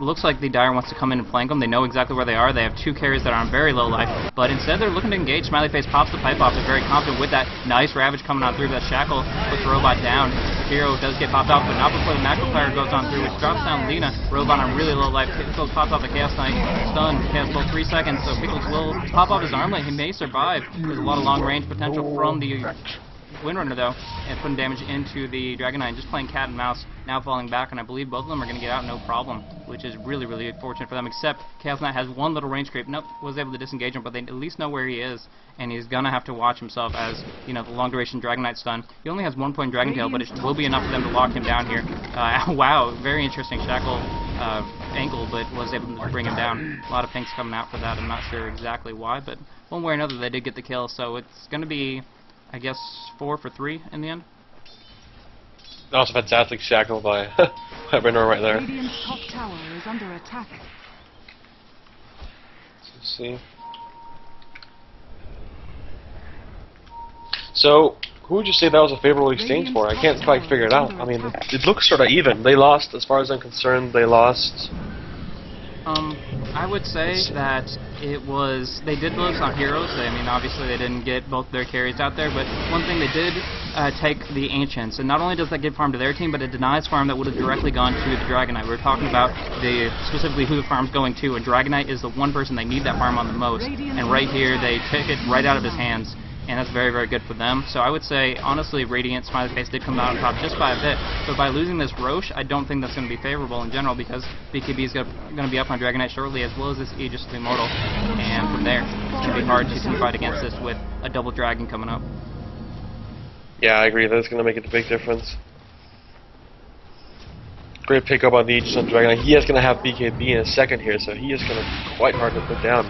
looks like the Dire wants to come in and flank them. They know exactly where they are. They have 2 carries that are on very low life, but instead they're looking to engage. Smiley Face pops the pipe off. They're very confident with that. Nice Ravage coming on through. That Shackle puts the Robot down. The hero does get popped off, but not before the Macro Fire goes on through, which drops down Lena. Robot on really low life. Pickles pops off the Chaos Knight. Stun. Chaos Bolt 3 seconds, so Pickles will pop off his Armlet. He may survive. There's a lot of long range potential from the Windrunner though, and putting damage into the Dragon Knight, just playing cat and mouse, now falling back, and I believe both of them are going to get out no problem, which is really, really fortunate for them, except Chaos Knight has 1 little range creep. Nope, was able to disengage him, but they at least know where he is, and he's going to have to watch himself as, you know, the long duration Dragon Knight stun. He only has 1 point Dragon Tail, but it will be enough for them to lock him down here. Wow, very interesting Shackle angle, but was able to bring him down. A lot of pinks coming out for that. I'm not sure exactly why, but one way or another they did get the kill, so it's going to be, I guess, 4 for 3 in the end. That was a fantastic Shackle by Renor right there. Radiant's top tower is under attack. Let's see. So, who would you say that was a favorable exchange for? I can't quite figure it out. I mean, it looks sort of even. They lost, as far as I'm concerned, they lost. I would say that they did lose on heroes. I mean, obviously they didn't get both their carries out there, but one thing they did take the Ancients, and not only does that give farm to their team, but it denies farm that would have directly gone to the Dragon Knight. We were talking about specifically who the farm's going to, and Dragon Knight is the one person they need that farm on the most, and right here they take it right out of his hands. and that's very, very good for them. So I would say, honestly, Radiant Smiley Face did come out on top just by a bit, but by losing this Roche, I don't think that's going to be favorable in general, because BKB is going to be up on Dragonite shortly, as well as this Aegis of the Immortal, and from there, it's going to be hard to fight against this with a double Dragon coming up. Yeah, I agree. That's going to make a big difference. Great pickup on the Aegis on Dragonite. He is going to have BKB in a second here, so he is going to be quite hard to put down,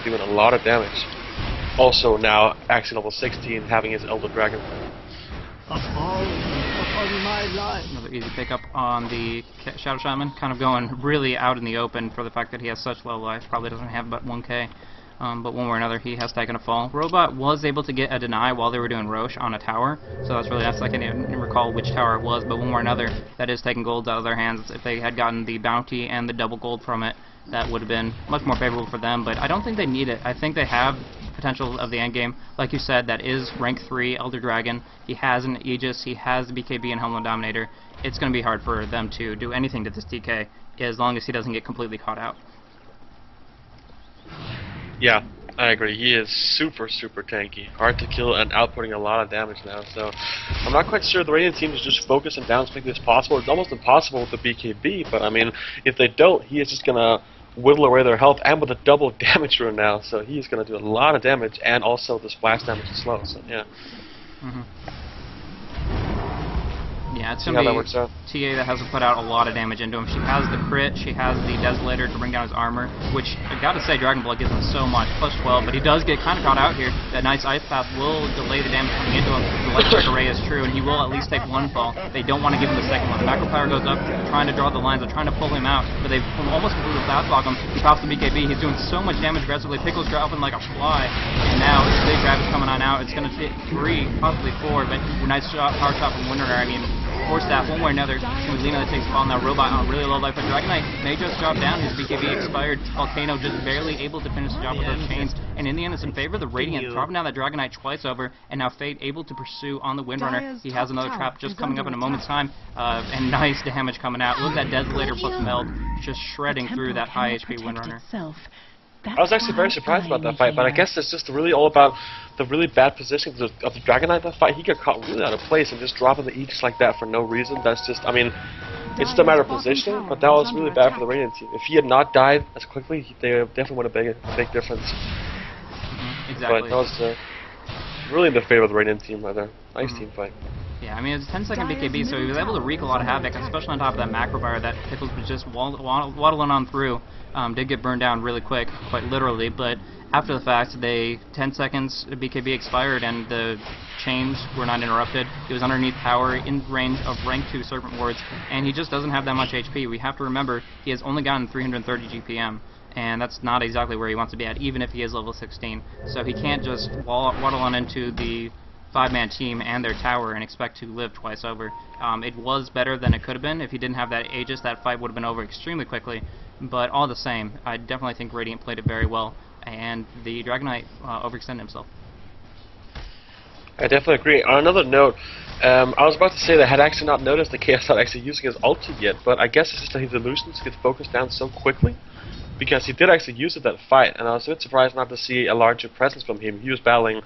doing a lot of damage. Also now, Axe level 16, having his Elder Dragon. Another easy pickup on the Shadow Shaman, kind of going really out in the open for the fact that he has such low life, probably doesn't have but 1k. But one way or another, he has taken a fall. Robot was able to get a deny while they were doing Roche on a tower, so that's really nice. I can't even recall which tower it was, but one way or another, that is taking golds out of their hands. If they had gotten the bounty and the double gold from it, that would have been much more favorable for them, but I don't think they need it. I think they have potential of the end game. Like you said, that is rank 3 Elder Dragon. He has an Aegis, he has the BKB and Helmland Dominator. It's going to be hard for them to do anything to this DK as long as he doesn't get completely caught out. Yeah, I agree. He is super, super tanky. Hard to kill and outputting a lot of damage now. So I'm not quite sure the Radiant team is just focusing down to make this possible. It's almost impossible with the BKB, but I mean, if they don't, he is just going to whittle away their health, and with a double damage rune now. So he's going to do a lot of damage, and also the splash damage is slow. So yeah. Yeah, it's going to be TA that has to put out a lot of damage into him. She has the crit, she has the Desolator to bring down his armor, which I gotta say Dragon Blood gives him so much, plus 12, but he does get kind of caught out here. That nice Ice Path will delay the damage coming into him. The Electric Array is true, and he will at least take one fall. They don't want to give him the second one. The Macro Power goes up, trying to draw the lines, they're trying to pull him out, but they've almost completely fast block him. He pops the BKB, he's doing so much damage aggressively. Pickle's dropping like a fly, and now his big grab is coming on out. It's going to take 3, possibly 4, but nice shot, power shot from Winter. I mean, or staff, one way or another. Lena that takes the fall now. Robot on really low life, but Dragonite may just drop down. His BKB expired. Volcano just barely able to finish the job with those chains. And in the end, it's in favor of the Radiant, dropping down that Dragonite twice over. And now Fate able to pursue on the Windrunner. He has another trap just coming up in a moment's time. And nice damage coming out. Look at that Desolator plus Meld just shredding through that high HP Windrunner. I was actually very surprised about that fight, but I guess it's just really all about the really bad positions of the Dragonite. That fight, he got caught really out of place and just dropping the Aegis like that for no reason. That's just, I mean, it's just a matter of positioning, but that was really bad for the Radiant team. If he had not died as quickly, they definitely would have made a big difference. Exactly. But that was really in the favor of the Radiant team, rather. Nice team fight. Yeah, I mean, it's a 10-second BKB, so he was able to wreak a lot of havoc, especially on top of that macro fire that Pickles was just waddling on through. Did get burned down really quick, quite literally, but after the fact, 10 seconds BKB expired and the chains were not interrupted. He was underneath power, in range of rank 2 Serpent Wards, and he just doesn't have that much HP. We have to remember, he has only gotten 330 GPM. And that's not exactly where he wants to be at, even if he is level 16. So he can't just waddle on into the 5-man team and their tower and expect to live twice over. It was better than it could have been. If he didn't have that Aegis, that fight would have been over extremely quickly. But all the same, I definitely think Radiant played it very well, and the Dragonite overextended himself. I definitely agree. On another note, I was about to say that I had actually not noticed that KS not actually using his ulti yet, but I guess it's just that his illusions get focused down so quickly, because he did actually use it that fight, and I was a bit surprised not to see a larger presence from him. He was battling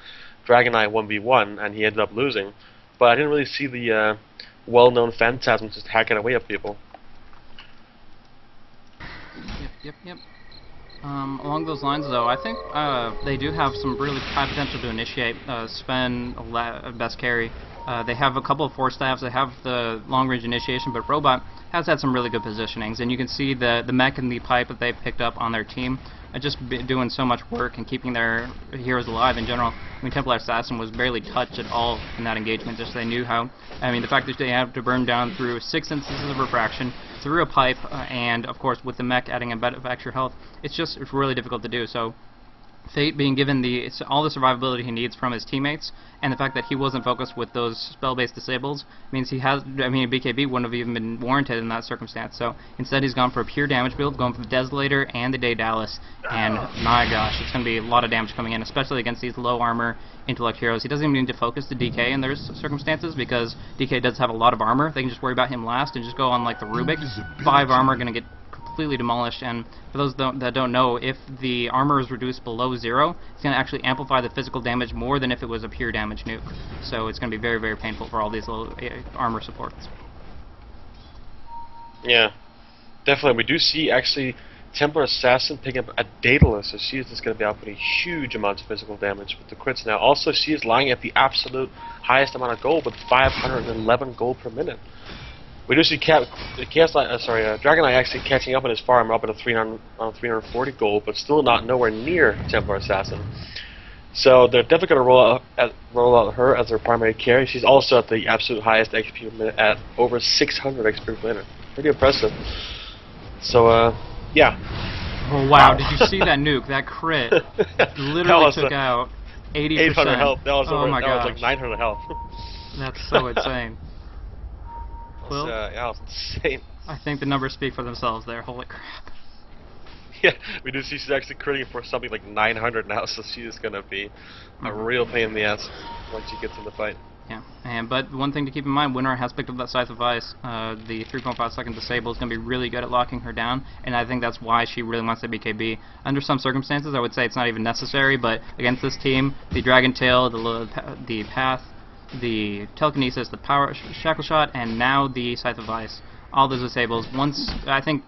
Dragonite 1v1, and he ended up losing, but I didn't really see the well-known Phantasm just hacking away at people. Yep. Along those lines, though, I think they do have some really high potential to initiate. Sven, best carry. They have a couple of force staffs. They have the long-range initiation, but Robot has had some really good positionings, and you can see the mech and the pipe that they've picked up on their team are just doing so much work and keeping their heroes alive in general. I mean, Templar Assassin was barely touched at all in that engagement, just they knew how. I mean, the fact that they have to burn down through 6 instances of refraction, through a pipe, and of course with the mech adding a bit of extra health, it's really difficult to do. So Fate being given all the survivability he needs from his teammates, and the fact that he wasn't focused with those spell-based disables means he has, I mean, BKB wouldn't have even been warranted in that circumstance. So instead he's gone for a pure damage build, going for the Desolator and the Daedalus, and my gosh, it's going to be a lot of damage coming in, especially against these low armor intellect heroes. He doesn't even need to focus the DK in those circumstances, because DK does have a lot of armor. They can just worry about him last and just go on like the Rubik. 5 armor going to get completely demolished. And for those that don't know, if the armor is reduced below 0, it's going to actually amplify the physical damage more than if it was a pure damage nuke. So it's going to be very, very painful for all these little armor supports. Yeah, definitely. We do see actually Templar Assassin picking up a Daedalus, so she is just going to be outputting huge amounts of physical damage with the crits now. Also, she is lying at the absolute highest amount of gold with 511 gold per minute. We do see Dragon Knight actually catching up on his farm, up at a 340 gold, but still not nowhere near Templar Assassin. So they're definitely going to roll out her as their primary carry. She's also at the absolute highest XP per minute at over 600 XP per minute. Pretty impressive. So, yeah. Oh, wow. Did you see that nuke? That crit literally took out 80%. 800 health. That was, oh my that was gosh. like 900 health. That's so insane. Well, yeah, that was insane. I think the numbers speak for themselves there. Holy crap. Yeah, we do see she's actually critting for something like 900 now, so she is going to be a real pain in the ass once she gets in the fight. Yeah, but one thing to keep in mind, Winrar has picked up that Scythe of Ice. The 3.5 second disable is going to be really good at locking her down, and I think that's why she really wants the BKB. Under some circumstances, I would say it's not even necessary, but against this team, the Dragon Tail, the Path, the Telekinesis, the Power Shackle Shot, and now the Scythe of Ice. All those disables. Once, I think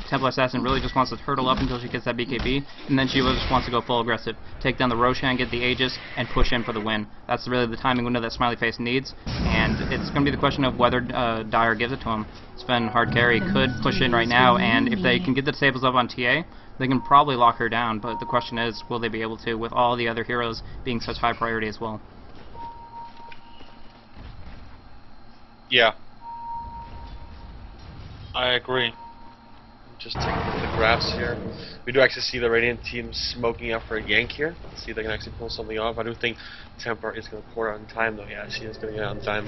Templar Assassin really just wants to hurdle up until she gets that BKB, and then she just wants to go full aggressive. Take down the Roshan, get the Aegis, and push in for the win. That's really the timing window that Smiley Face needs, and it's going to be the question of whether Dire gives it to him. Sven, hard carry, could push in right now, and if they can get the disables up on TA, they can probably lock her down, but the question is, will they be able to, with all the other heroes being such high priority as well? Yeah. I agree. Just taking a look at the graphs here. We do actually see the Radiant team smoking out for a gank here. Let's see if they can actually pull something off. I do think Templar is going to pour out in time, though. Yeah, she is going to get out in time.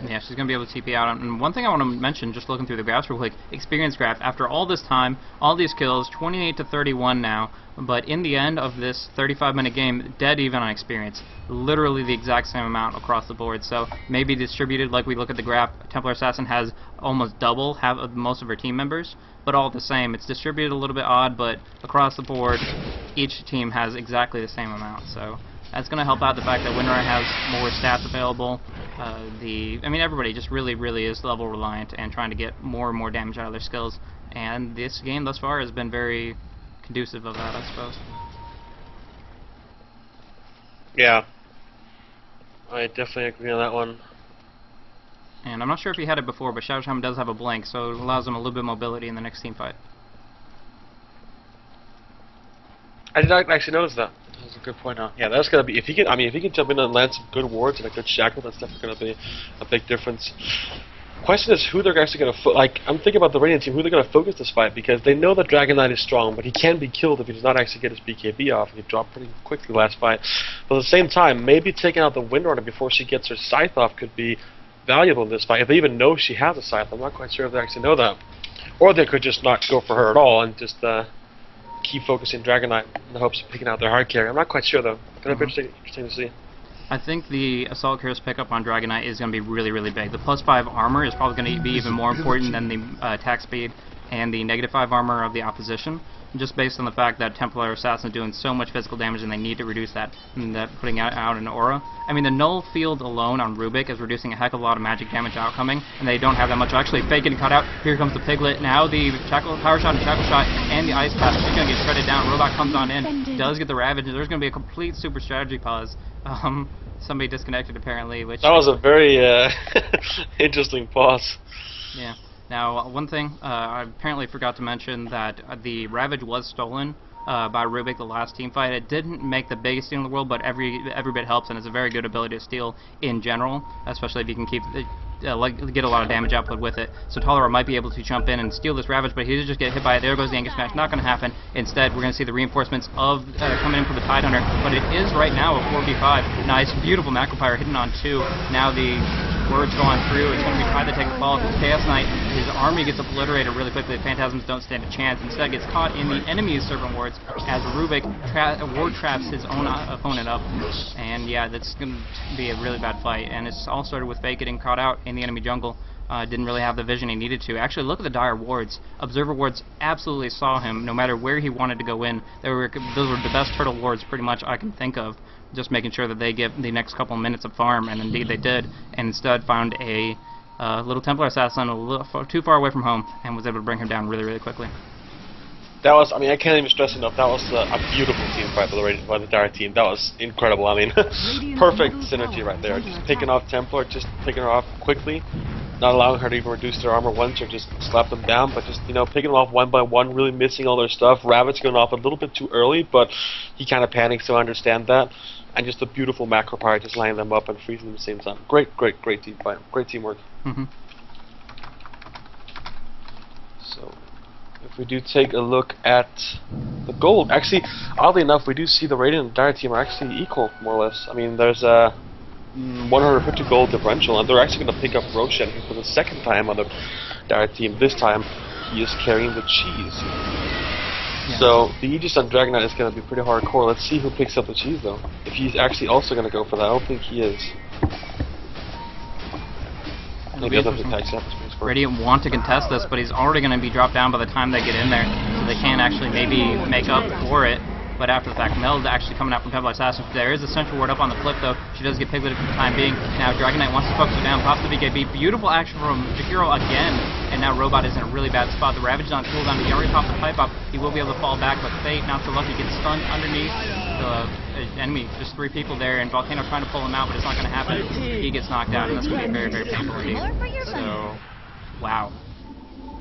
Yeah, she's going to be able to TP out. And one thing I want to mention, just looking through the graphs real quick, experience graph. After all this time, all these kills, 28 to 31 now, but in the end of this 35-minute game, dead even on experience. Literally the exact same amount across the board. So maybe distributed, like we look at the graph, Templar Assassin has almost double most of her team members, but all the same. It's distributed a little bit odd, but across the board, each team has exactly the same amount. So that's going to help out the fact that Winrar has more stats available. I mean, everybody just really is level reliant and trying to get more and more damage out of their skills. And this game thus far has been very conducive of that, I suppose. Yeah, I definitely agree on that one. And I'm not sure if he had it before, but Shadow Shaman does have a blank, so it allows him a little bit of mobility in the next team fight. I did not actually notice that. That was a good point. Yeah, that's gonna be if he can. I mean, if he can jump in and land some good wards and a good shackle, that's definitely gonna be a big difference. Question is who they're actually going to I'm thinking about the Radiant team, who they're going to focus this fight, because they know that Dragon Knight is strong, but he can be killed if he does not actually get his BKB off, and he dropped pretty quickly last fight. But at the same time, maybe taking out the Windrunner before she gets her Scythe off could be valuable in this fight. If they even know she has a Scythe, I'm not quite sure if they actually know that. Or they could just not go for her at all and just keep focusing Dragon Knight in the hopes of picking out their hard carry. I'm not quite sure though. Gonna be interesting to see. I think the Assault Hero's pickup on Dragon Knight is going to be really big. The +5 armor is probably going to be even more important than the attack speed and the -5 armor of the opposition, just based on the fact that Templar Assassin is doing so much physical damage and they need to reduce that, and that putting out an aura. I mean, the null field alone on Rubik is reducing a heck of a lot of magic damage outcoming, and they don't have that much. Actually, Fake getting cut out. Here comes the Piglet. Now the Power Shot and Shackle Shot and the Ice Path is going to get shredded down. Robot comes on in, does get the Ravage, and there's going to be a complete super strategy pause. Somebody disconnected apparently, which... That was a very interesting pause. Yeah. Now, one thing, I apparently forgot to mention that the Ravage was stolen by Rubik the last team fight. It didn't make the biggest steal in the world, but every bit helps, and it's a very good ability to steal in general, especially if you can keep get a lot of damage output with it. So Tolerant might be able to jump in and steal this Ravage, but he did just get hit by it. There goes the Angus Smash. Not going to happen. Instead, we're going to see the reinforcements of coming in for the Tidehunter, but it is right now a 4v5. Nice, beautiful Macropyre hitting on 2. Now the word's going through. It's going to be tried to take the fall. Chaos Knight, his army gets obliterated really quickly. The Phantasms don't stand a chance. Instead, gets caught in the enemy's Serpent Wards as Rubik ward traps his own opponent up. And yeah, that's going to be a really bad fight. And it's all started with Fake getting caught out in the enemy jungle. didn't really have the vision he needed to. Actually, look at the dire wards. Observer wards absolutely saw him no matter where he wanted to go in. Those were the best turtle wards pretty much I can think of, just making sure that they get the next couple minutes of farm, and indeed they did, and instead found a little Templar assassin a little too far away from home and was able to bring him down really, really quickly. That was, I mean, I can't even stress enough, that was a beautiful team fight by the Dire team. That was incredible. I mean, perfect synergy right there. Just picking off Templar, just picking her off quickly, not allowing her to even reduce their armor once or just slap them down, but just, you know, picking them off one by one, really missing all their stuff. Ravage going off a little bit too early, but he kind of panicked, so I understand that. And just a beautiful macro fire, just lining them up and freezing them at the same time. Great team fight. Great teamwork. So, if we do take a look at the gold, actually, oddly enough, we do see the Radiant and Dire team are actually equal, more or less. I mean, there's a 150 gold differential, and they're actually going to pick up Roshan for the second time on the Dire team. This time, he is carrying the cheese. Yeah. So, the Aegis on Dragon Knight is going to be pretty hardcore. Let's see who picks up the cheese, though. If he's actually also going to go for that, I don't think he is. Maybe other attacks. Radiant want to contest this, but he's already going to be dropped down by the time they get in there, so they can't actually maybe make up for it. But after the fact, Mel's actually coming out from Templar Assassin. There is a Central Ward up on the flip, though. She does get pigleted for the time being. Now Dragon Knight wants to focus her down, pops the BKB. Beautiful action from Jakiro again, and now Robot is in a really bad spot. The Ravage is on cooldown. He already popped the pipe up. He will be able to fall back, but Fate, not so lucky, gets stunned underneath the enemy. Just 3 people there, and Volcano trying to pull him out, but it's not going to happen. He gets knocked out, and that's going to be very, very painful indeed. So, wow.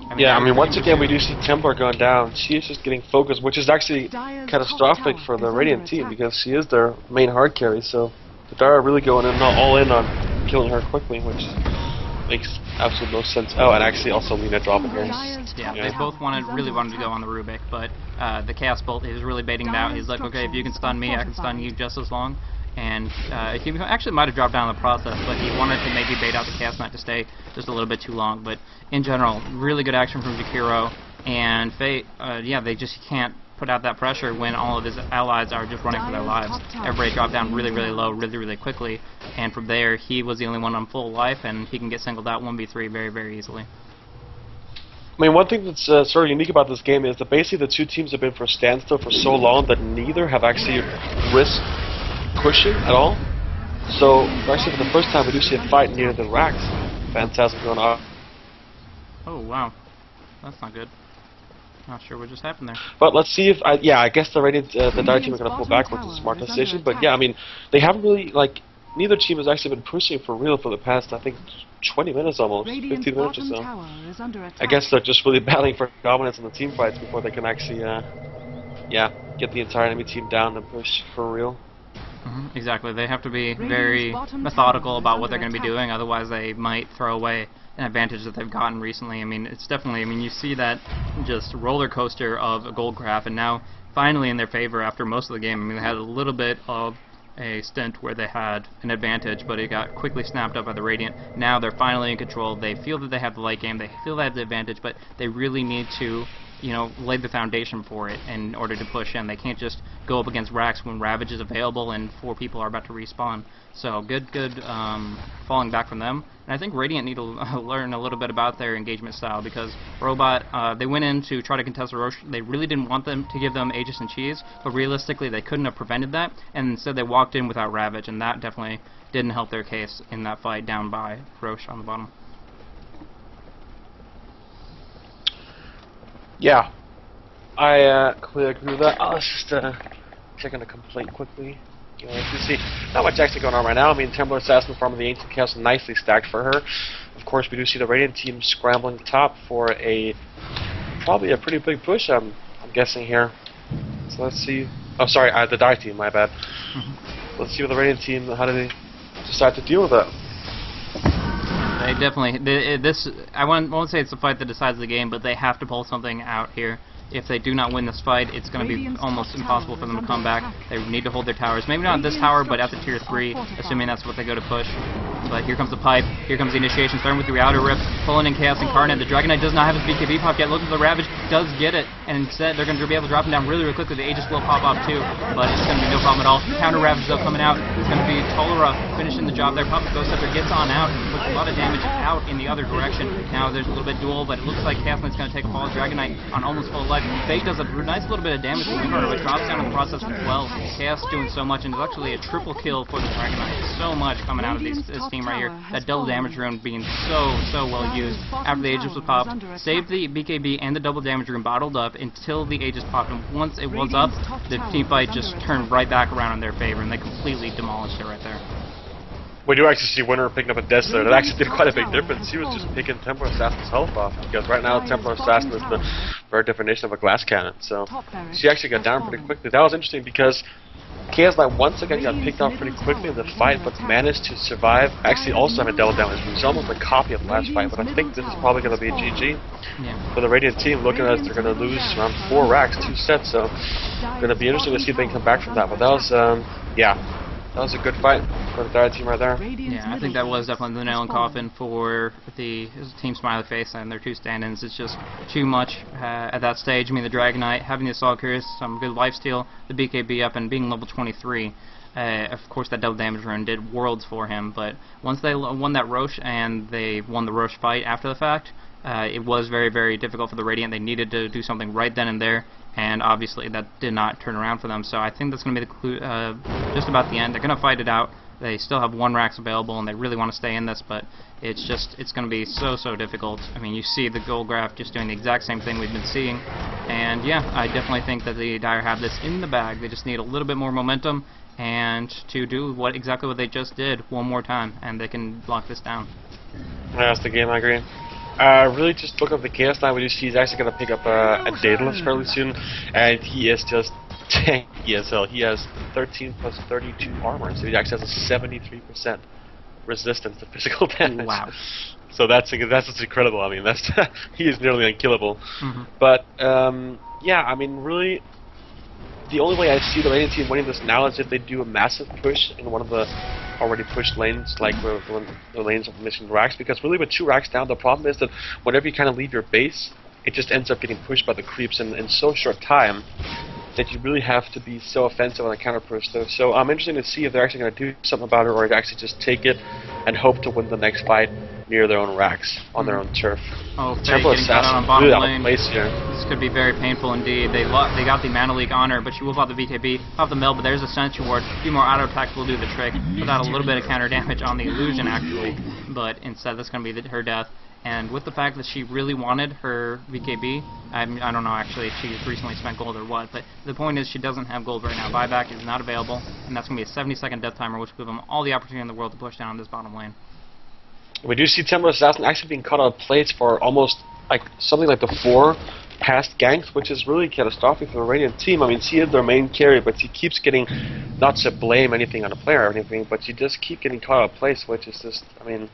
I mean, once again, we do see Templar going down. She is just getting focused, which is actually catastrophic for the Radiant team, because she is their main hard carry, so the Dire are really going in, all in on killing her quickly, which makes absolutely no sense. Oh, and actually also Lina dropping her. Yeah, they both really wanted to go on the Rubik, but the Chaos Bolt is really baiting them out. He's like, okay, if you can stun me, I can stun you just as long. And he actually might have dropped down in the process, but he wanted to maybe bait out the Chaos Knight to stay just a little bit too long. But in general, really good action from Jakiro, and Fate, yeah, they just can't put out that pressure when all of his allies are just running for their lives. Everybody dropped down really, really low, really, really quickly, and from there, he was the only one on full life, and he can get singled out 1v3 very, very easily. I mean, one thing that's sort of unique about this game is that basically the two teams have been for a standstill for so long that neither have actually risked pushing at all. So actually for the first time we do see a fight near the racks. Phantasm going off. Oh wow, that's not good. Not sure what just happened there. But let's see if I guess the Radiant, the Dire team are going to pull back, which is a smart decision. But yeah, I mean, they haven't really, like, neither team has actually been pushing for real for the past, I think, 20 minutes almost, 15 minutes or so. I guess they're just really battling for dominance in the team fights before they can actually get the entire enemy team down and push for real. Exactly. They have to be very methodical about what they're going to be doing, otherwise they might throw away an advantage that they've gotten recently. I mean, it's definitely, I mean, you see that just roller coaster of a gold graph, and now finally in their favor after most of the game. I mean, they had a little bit of a stint where they had an advantage, but it got quickly snapped up by the Radiant. Now they're finally in control. They feel that they have the late game. They feel they have the advantage, but they really need to, you know, lay the foundation for it in order to push in. They can't just go up against Rax when Ravage is available and 4 people are about to respawn. So good falling back from them. And I think Radiant need to learn a little bit about their engagement style, because Robot, they went in to try to contest the Roche. They really didn't want them to give them Aegis and Cheese, but realistically they couldn't have prevented that, and instead they walked in without Ravage, and that definitely didn't help their case in that fight down by Roche on the bottom. Yeah, I completely agree with that. Let's just check on a complaint quickly. You know, as you see, not much actually going on right now. I mean, Templar Assassin farm of the Ancient Castle nicely stacked for her. Of course, we do see the Radiant team scrambling top for probably a pretty big push. I'm guessing here. So let's see. Oh, sorry, the Dire team. My bad. Let's see what the Radiant team. How do they decide to deal with that? They definitely, I won't say it's the fight that decides the game, but they have to pull something out here. if they do not win this fight, it's going to be almost impossible for them to come back. They need to hold their towers. Maybe not this tower, but at the tier 3, assuming that's what they go to push. But here comes the pipe. Here comes the initiation, starting with the outer rip, pulling in Chaos Incarnate. The Dragon Knight does not have his BKB pop yet. Looking for the Ravage, does get it, and instead they're going to be able to drop him down really, really quickly. The Aegis will pop off too, but it's going to be no problem at all. Counter Ravage though coming out. It's going to be Tolera finishing the job there. Pops Ghost Scepter, gets on out, puts a lot of damage out in the other direction. Now there's a little bit dual, but it looks like Chaos Knight's going to take a fall. Dragon Knight on almost full life. Fate does a nice little bit of damage to Windrunner, but drops down in the process as well. Chaos doing so much, and it's actually a triple kill for the Dragon Knight. So much coming out of this team right here. That double damage rune being so well used. After the Aegis was popped, saved the BKB and the double damage rune bottled up until the Aegis popped, and once it was up, the team fight just turned right back around in their favor, and they completely demolished it right there. We do actually see Winner picking up a Death there. That actually did quite a big difference. He was just picking Templar Assassin's health off, because right now Templar Assassin is the very definition of a glass cannon. So she actually got down pretty quickly. That was interesting because Chaos Knight once again got picked off pretty quickly in the fight, but managed to survive. Actually also having double damage. It's almost a copy of the last fight, but I think this is probably going to be a GG for the Radiant team, looking as they're going to lose around 4 racks, 2 sets, so going to be interesting to see if they can come back from that. But that was, that was a good fight for the Dire team right there. Yeah, I think that was definitely the nail in coffin for the Team Smiley Face and their 2 stand-ins. It's just too much at that stage. I mean, the Dragon Knight having the Assault Cuirass, some good lifesteal, the BKB up, and being level 23. Of course, that double damage rune did worlds for him, but once they won that Roche and they won the Roche fight after the fact, it was very, very difficult for the Radiant. They needed to do something right then and there, and obviously that did not turn around for them. So I think that's going to be the clue, just about the end. They're going to fight it out. They still have 1 racks available, and they really want to stay in this, but it's going to be so difficult. I mean, you see the gold graph just doing the exact same thing we've been seeing, and yeah, I definitely think that the Dire have this in the bag. They just need a little bit more momentum and to do exactly what they just did one more time, and they can lock this down. Yeah, that's the game, I agree. Really just look up the Chaos Knight. We do see he's actually going to pick up a Daedalus fairly soon, and he is just tank ESL. He has 13 plus 32 armor, so he actually has a 73% resistance to physical damage. Wow. So that's just incredible. I mean, that's he is nearly unkillable. But yeah, I mean, really, the only way I see the Radiant team winning this now is if they do a massive push in one of the already pushed lanes, like the lanes of missing racks, because really with 2 racks down, the problem is that whenever you kind of leave your base, it just ends up getting pushed by the creeps in so short time that you really have to be so offensive on a counter push. So I'm interested to see if they're actually going to do something about it, or actually just take it and hope to win the next fight near their own racks, on their own turf. Oh, Faye getting cut out on bottom lane. This could be very painful indeed. They got the Mana Leak on her, but she will pop the BKB, pop the mill, but there's a Sentry Ward. A few more auto attacks will do the trick, without a little bit of counter damage on the illusion actually, but instead that's going to be her death. And with the fact that she really wanted her BKB, I don't know actually if she recently spent gold or what, but the point is she doesn't have gold right now. Buyback is not available, and that's going to be a 70-second death timer, which will give them all the opportunity in the world to push down this bottom lane. We do see Templar Assassin actually being cut out of plates for almost something like the 4 past ganks, which is really catastrophic for the Radiant team. I mean, she is their main carry, but she keeps getting, not to blame anything on the player or anything, but she just keeps getting caught out of place, which is just, I mean,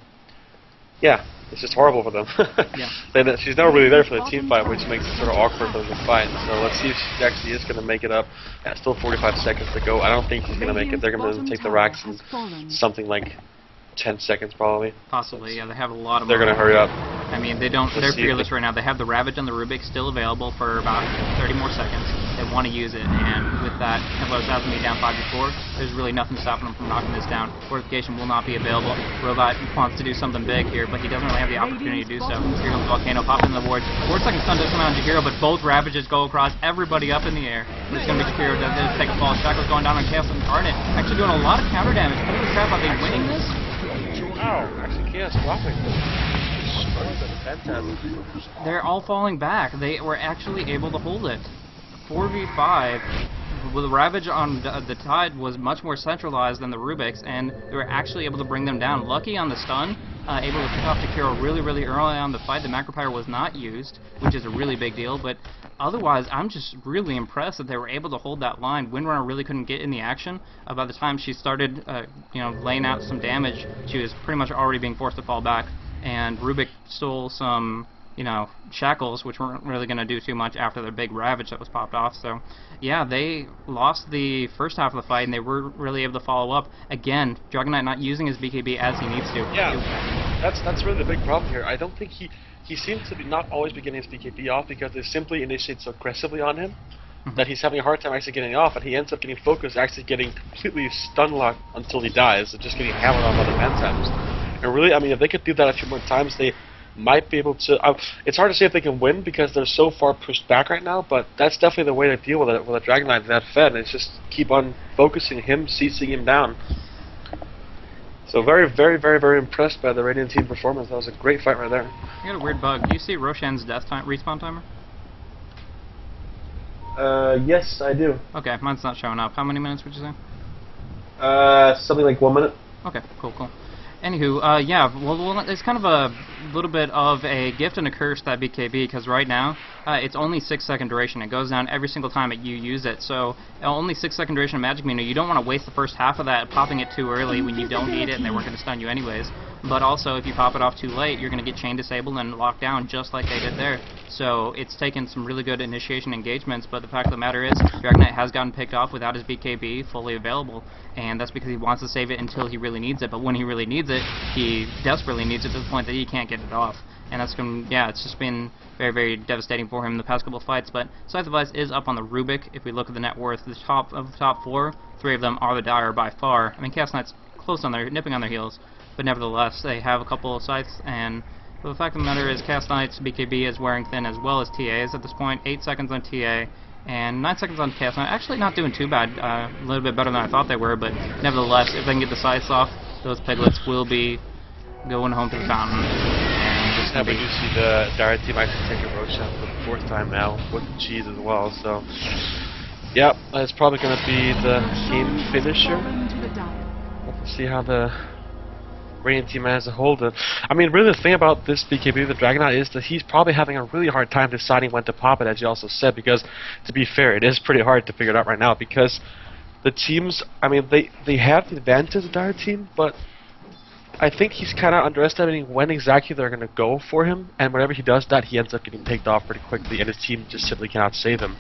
yeah, it's just horrible for them. She's never really there for the team fight, which makes it sort of awkward for them to fight. So let's see if she actually is going to make it up. Yeah, still 45 seconds to go. I don't think she's going to make it. They're going to take the racks in something like 10 seconds probably. Possibly, yeah. They have a lot of. They're going to hurry up. I mean, they're fearless right now. They have the Ravage and the Rubik still available for about 30 more seconds. They want to use it, and with that, Templar Assassin being down 5-4, there's really nothing stopping them from knocking this down. Fortification will not be available. Robot wants to do something big here, but he doesn't really have the opportunity to do so. Here comes Volcano, pop in the ward. 4-second stun does come out on Jahiro, but both Ravages go across, everybody up in the air. It's going to be Jahiro that does take a fall. Shackle's going down on Chaos Incarnate, actually doing a lot of counter damage. Holy crap, are they winning this? Wow, actually Chaos swapping. They're all falling back. They were actually able to hold it. 4v5 with the Ravage on the Tide was much more centralized than the Rubiks, and they were actually able to bring them down. Lucky on the stun, able to pick off Jahiro really early on the fight. The Macro Pyre was not used, which is a really big deal, but otherwise I'm just really impressed that they were able to hold that line. Windrunner really couldn't get in the action. By the time she started laying out some damage, she was pretty much already being forced to fall back, and Rubik stole some you know, shackles, which weren't really going to do too much after the big Ravage that was popped off. So, yeah, they lost the first half of the fight, and they were really able to follow up. Again, Dragon Knight not using his BKB as he needs to. Yeah, that's really the big problem here. I don't think he seems to be not always be getting his BKB off because they simply initiate so aggressively on him that he's having a hard time actually getting it off, and he ends up getting focused, actually getting completely stun locked until he dies, and just getting hammered on by the Phantoms. And really, I mean, if they could do that a few more times, they might be able to. It's hard to say if they can win because they're so far pushed back right now, but that's definitely the way to deal with it with a Dragon Knight that fed. It's just keep on focusing him, CCing him down. So very, very, very, very impressed by the Radiant team performance. That was a great fight right there. I got a weird bug. Do you see Roshan's death time respawn timer? Yes, I do. Okay, mine's not showing up. How many minutes would you say? Something like 1 minute. Okay, cool. Anywho, yeah, well, it's kind of a little bit of a gift and a curse, that BKB, because right now, it's only 6-second duration. It goes down every single time that you use it, so only 6-second duration of magic meter. You don't want to waste the first half of that popping it too early when you don't need it and they weren't going to stun you anyways. But also, if you pop it off too late, you're going to get chain disabled and locked down just like they did there. So it's taken some really good initiation engagements, but the fact of the matter is, Dragon Knight has gotten picked off without his BKB fully available, and that's because he wants to save it until he really needs it. But when he really needs it, he desperately needs it to the point that he can't get it off. And that's going to, yeah, it's just been very, very devastating for him in the past couple of fights. But Scythe of Ice is up on the Rubik. If we look at the net worth, the top of the top 4, 3 of them are the Dire by far. I mean, Chaos Knight's close on their, nipping on their heels, but nevertheless, they have a couple of scythes, and the fact of the matter is Chaos Knight's BKB is wearing thin as well as TA's at this point. 8 seconds on TA, and 9 seconds on Chaos Knight. Actually not doing too bad, a little bit better than I thought they were, but nevertheless, if they can get the scythes off, those piglets will be going home to the fountain. And we do see the Dire team actually take a Roshan for the 4th time now, with the cheese as well, so yep, that's probably going to be the game finisher. Let's see how the Radiant team has a hold of. I mean, really the thing about this BKB, the Dragon Knight, is that he's probably having a really hard time deciding when to pop it, as you also said, because, to be fair, it is pretty hard to figure it out right now, because the teams, I mean, they have the advantage of the Dire team, but I think he's kind of underestimating when exactly they're going to go for him, and whenever he does that, he ends up getting picked off pretty quickly, and his team just simply cannot save him.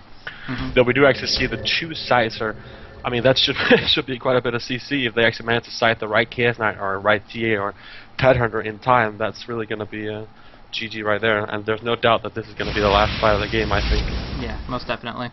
Though we do actually see the 2 scythes are, I mean, that should be quite a bit of CC if they actually manage to scythe the right Chaos Knight or right TA or Tidehunter in time. That's really going to be a GG right there, and there's no doubt that this is going to be the last fight of the game, I think. Yeah, most definitely.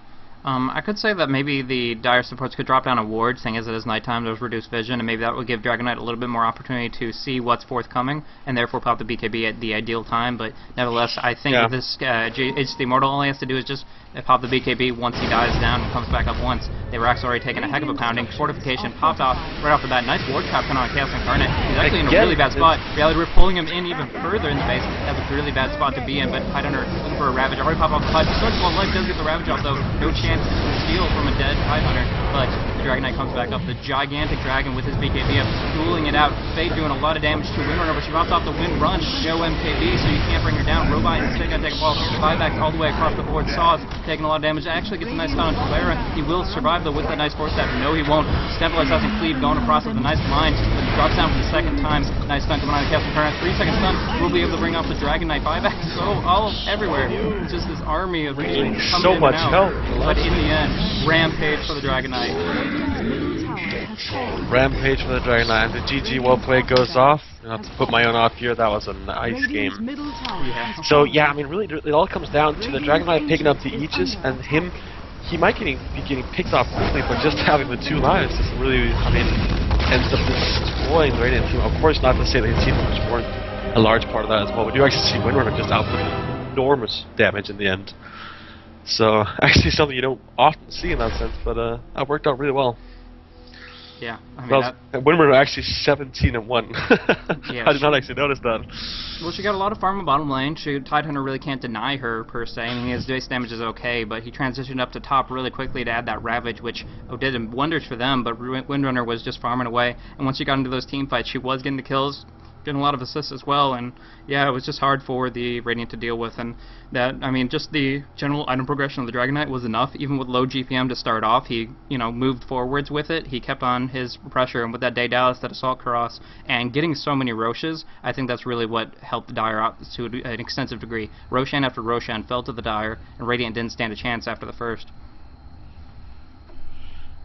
I could say that maybe the Dire supports could drop down a ward, seeing as it is nighttime, there's reduced vision, and maybe that would give Dragon Knight a little bit more opportunity to see what's forthcoming, and therefore pop the BKB at the ideal time. But nevertheless, I think that this the Immortal only has to do is just pop the BKB once he dies down and comes back up once. They were actually already taking a heck of a pounding. Fortification popped off right off the bat. Nice ward trap coming on Chaos Incarnate. He's actually in a really bad spot. Reality, we're pulling him in even further in the base. That's a really bad spot to be in, but Tidehunter looking for a Ravage. Already popped off the fight. So much life does get the Ravage off, though. No chance to steal from a dead Tidehunter, but the Dragon Knight comes back up. The gigantic dragon with his BKB up, dueling it out. Fate doing a lot of damage to Windrunner, but she pops off the Wind Run. No MKB, so you can't bring her down. Robot instead got to take a fall. Buybacks all the way across the board. Saws taking a lot of damage. Actually gets a nice stun on Clara. He will survive though with that nice force step. No, he won't. Stabilize has Cleave going across with a nice line. Drops down for the 2nd time. Nice stun coming out of Castle Current. 3-second stun. We'll be able to bring off the Dragon Knight buyback. So all everywhere. It's just this army of reaching so much help. But in the end, Rampage for the Dragon Knight. Rampage for the Dragon Knight. And the GG well played goes off. I have to put my own off here. That was a nice game. Yeah. So yeah, I mean, really, it all comes down to the Dragon Knight picking up the Aegis, and him. He might be getting picked off quickly, but just having the 2 lives just really, I mean, ends up destroying the Radiant team. Of course, not to say that the team members weren't a large part of that as well. We do actually see Windrunner just outputting enormous damage in the end. So, actually something you don't often see in that sense, but that worked out really well. Yeah, I mean, Windrunner actually 17-1. Yeah, I did not actually notice that. Well, she got a lot of farm in bottom lane. Tidehunter really can't deny her, per se. I mean, his base damage is okay, but he transitioned up to top really quickly to add that Ravage, which did wonders for them, but Windrunner was just farming away. And once she got into those team fights, she was getting the kills, getting a lot of assists as well, and yeah, it was just hard for the Radiant to deal with, and that, I mean, just the general item progression of the Dragon Knight was enough. Even with low GPM to start off, he, you know, moved forwards with it, he kept on his pressure, and with that Daedalus, that Assault Cross, and getting so many Roshes, I think that's really what helped the Dire out to an extensive degree. Roshan after Roshan fell to the Dire, and Radiant didn't stand a chance after the first.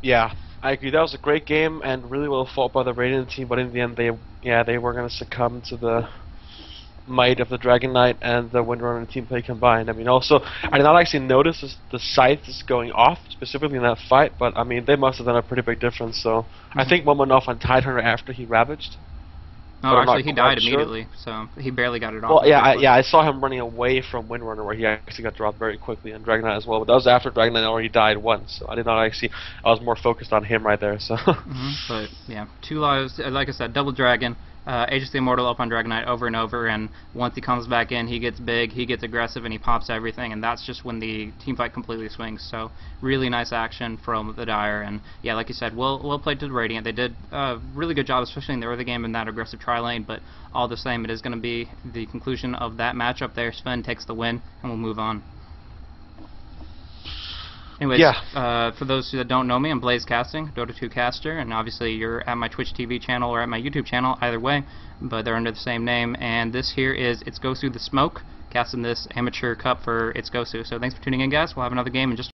Yeah, I agree. That was a great game and really well fought by the Radiant team, but in the end, they were going to succumb to the might of the Dragon Knight and the Windrunner team play combined. I mean, also, I did not actually notice the scythes going off specifically in that fight, but I mean, they must have done a pretty big difference. So I think one went off on Tidehunter after he ravaged. Oh, actually, he died immediately, so he barely got it off. Well, yeah, I saw him running away from Windrunner, where he actually got dropped very quickly, and Dragon Knight as well. But that was after Dragon Knight already died once, so I did not actually. I was more focused on him right there. So. But yeah, 2 lives. Like I said, double Dragon. Aegis the Immortal up on Dragon Knight over and over, and once he comes back in, he gets big, he gets aggressive, and he pops everything, and that's just when the team fight completely swings. So really nice action from the Dire, and yeah, like you said, well played to the Radiant. They did a really good job, especially in the early game in that aggressive tri-lane, but all the same, it is going to be the conclusion of that matchup there. Sven takes the win, and we'll move on. Anyways, yeah. For those that don't know me, I'm BlazeCasting, Dota 2 caster, and obviously you're at my Twitch TV channel or at my YouTube channel, either way, but they're under the same name, and this here is It's Gosu the Smoke, casting this amateur cup for It's Gosu. So thanks for tuning in, guys. We'll have another game in just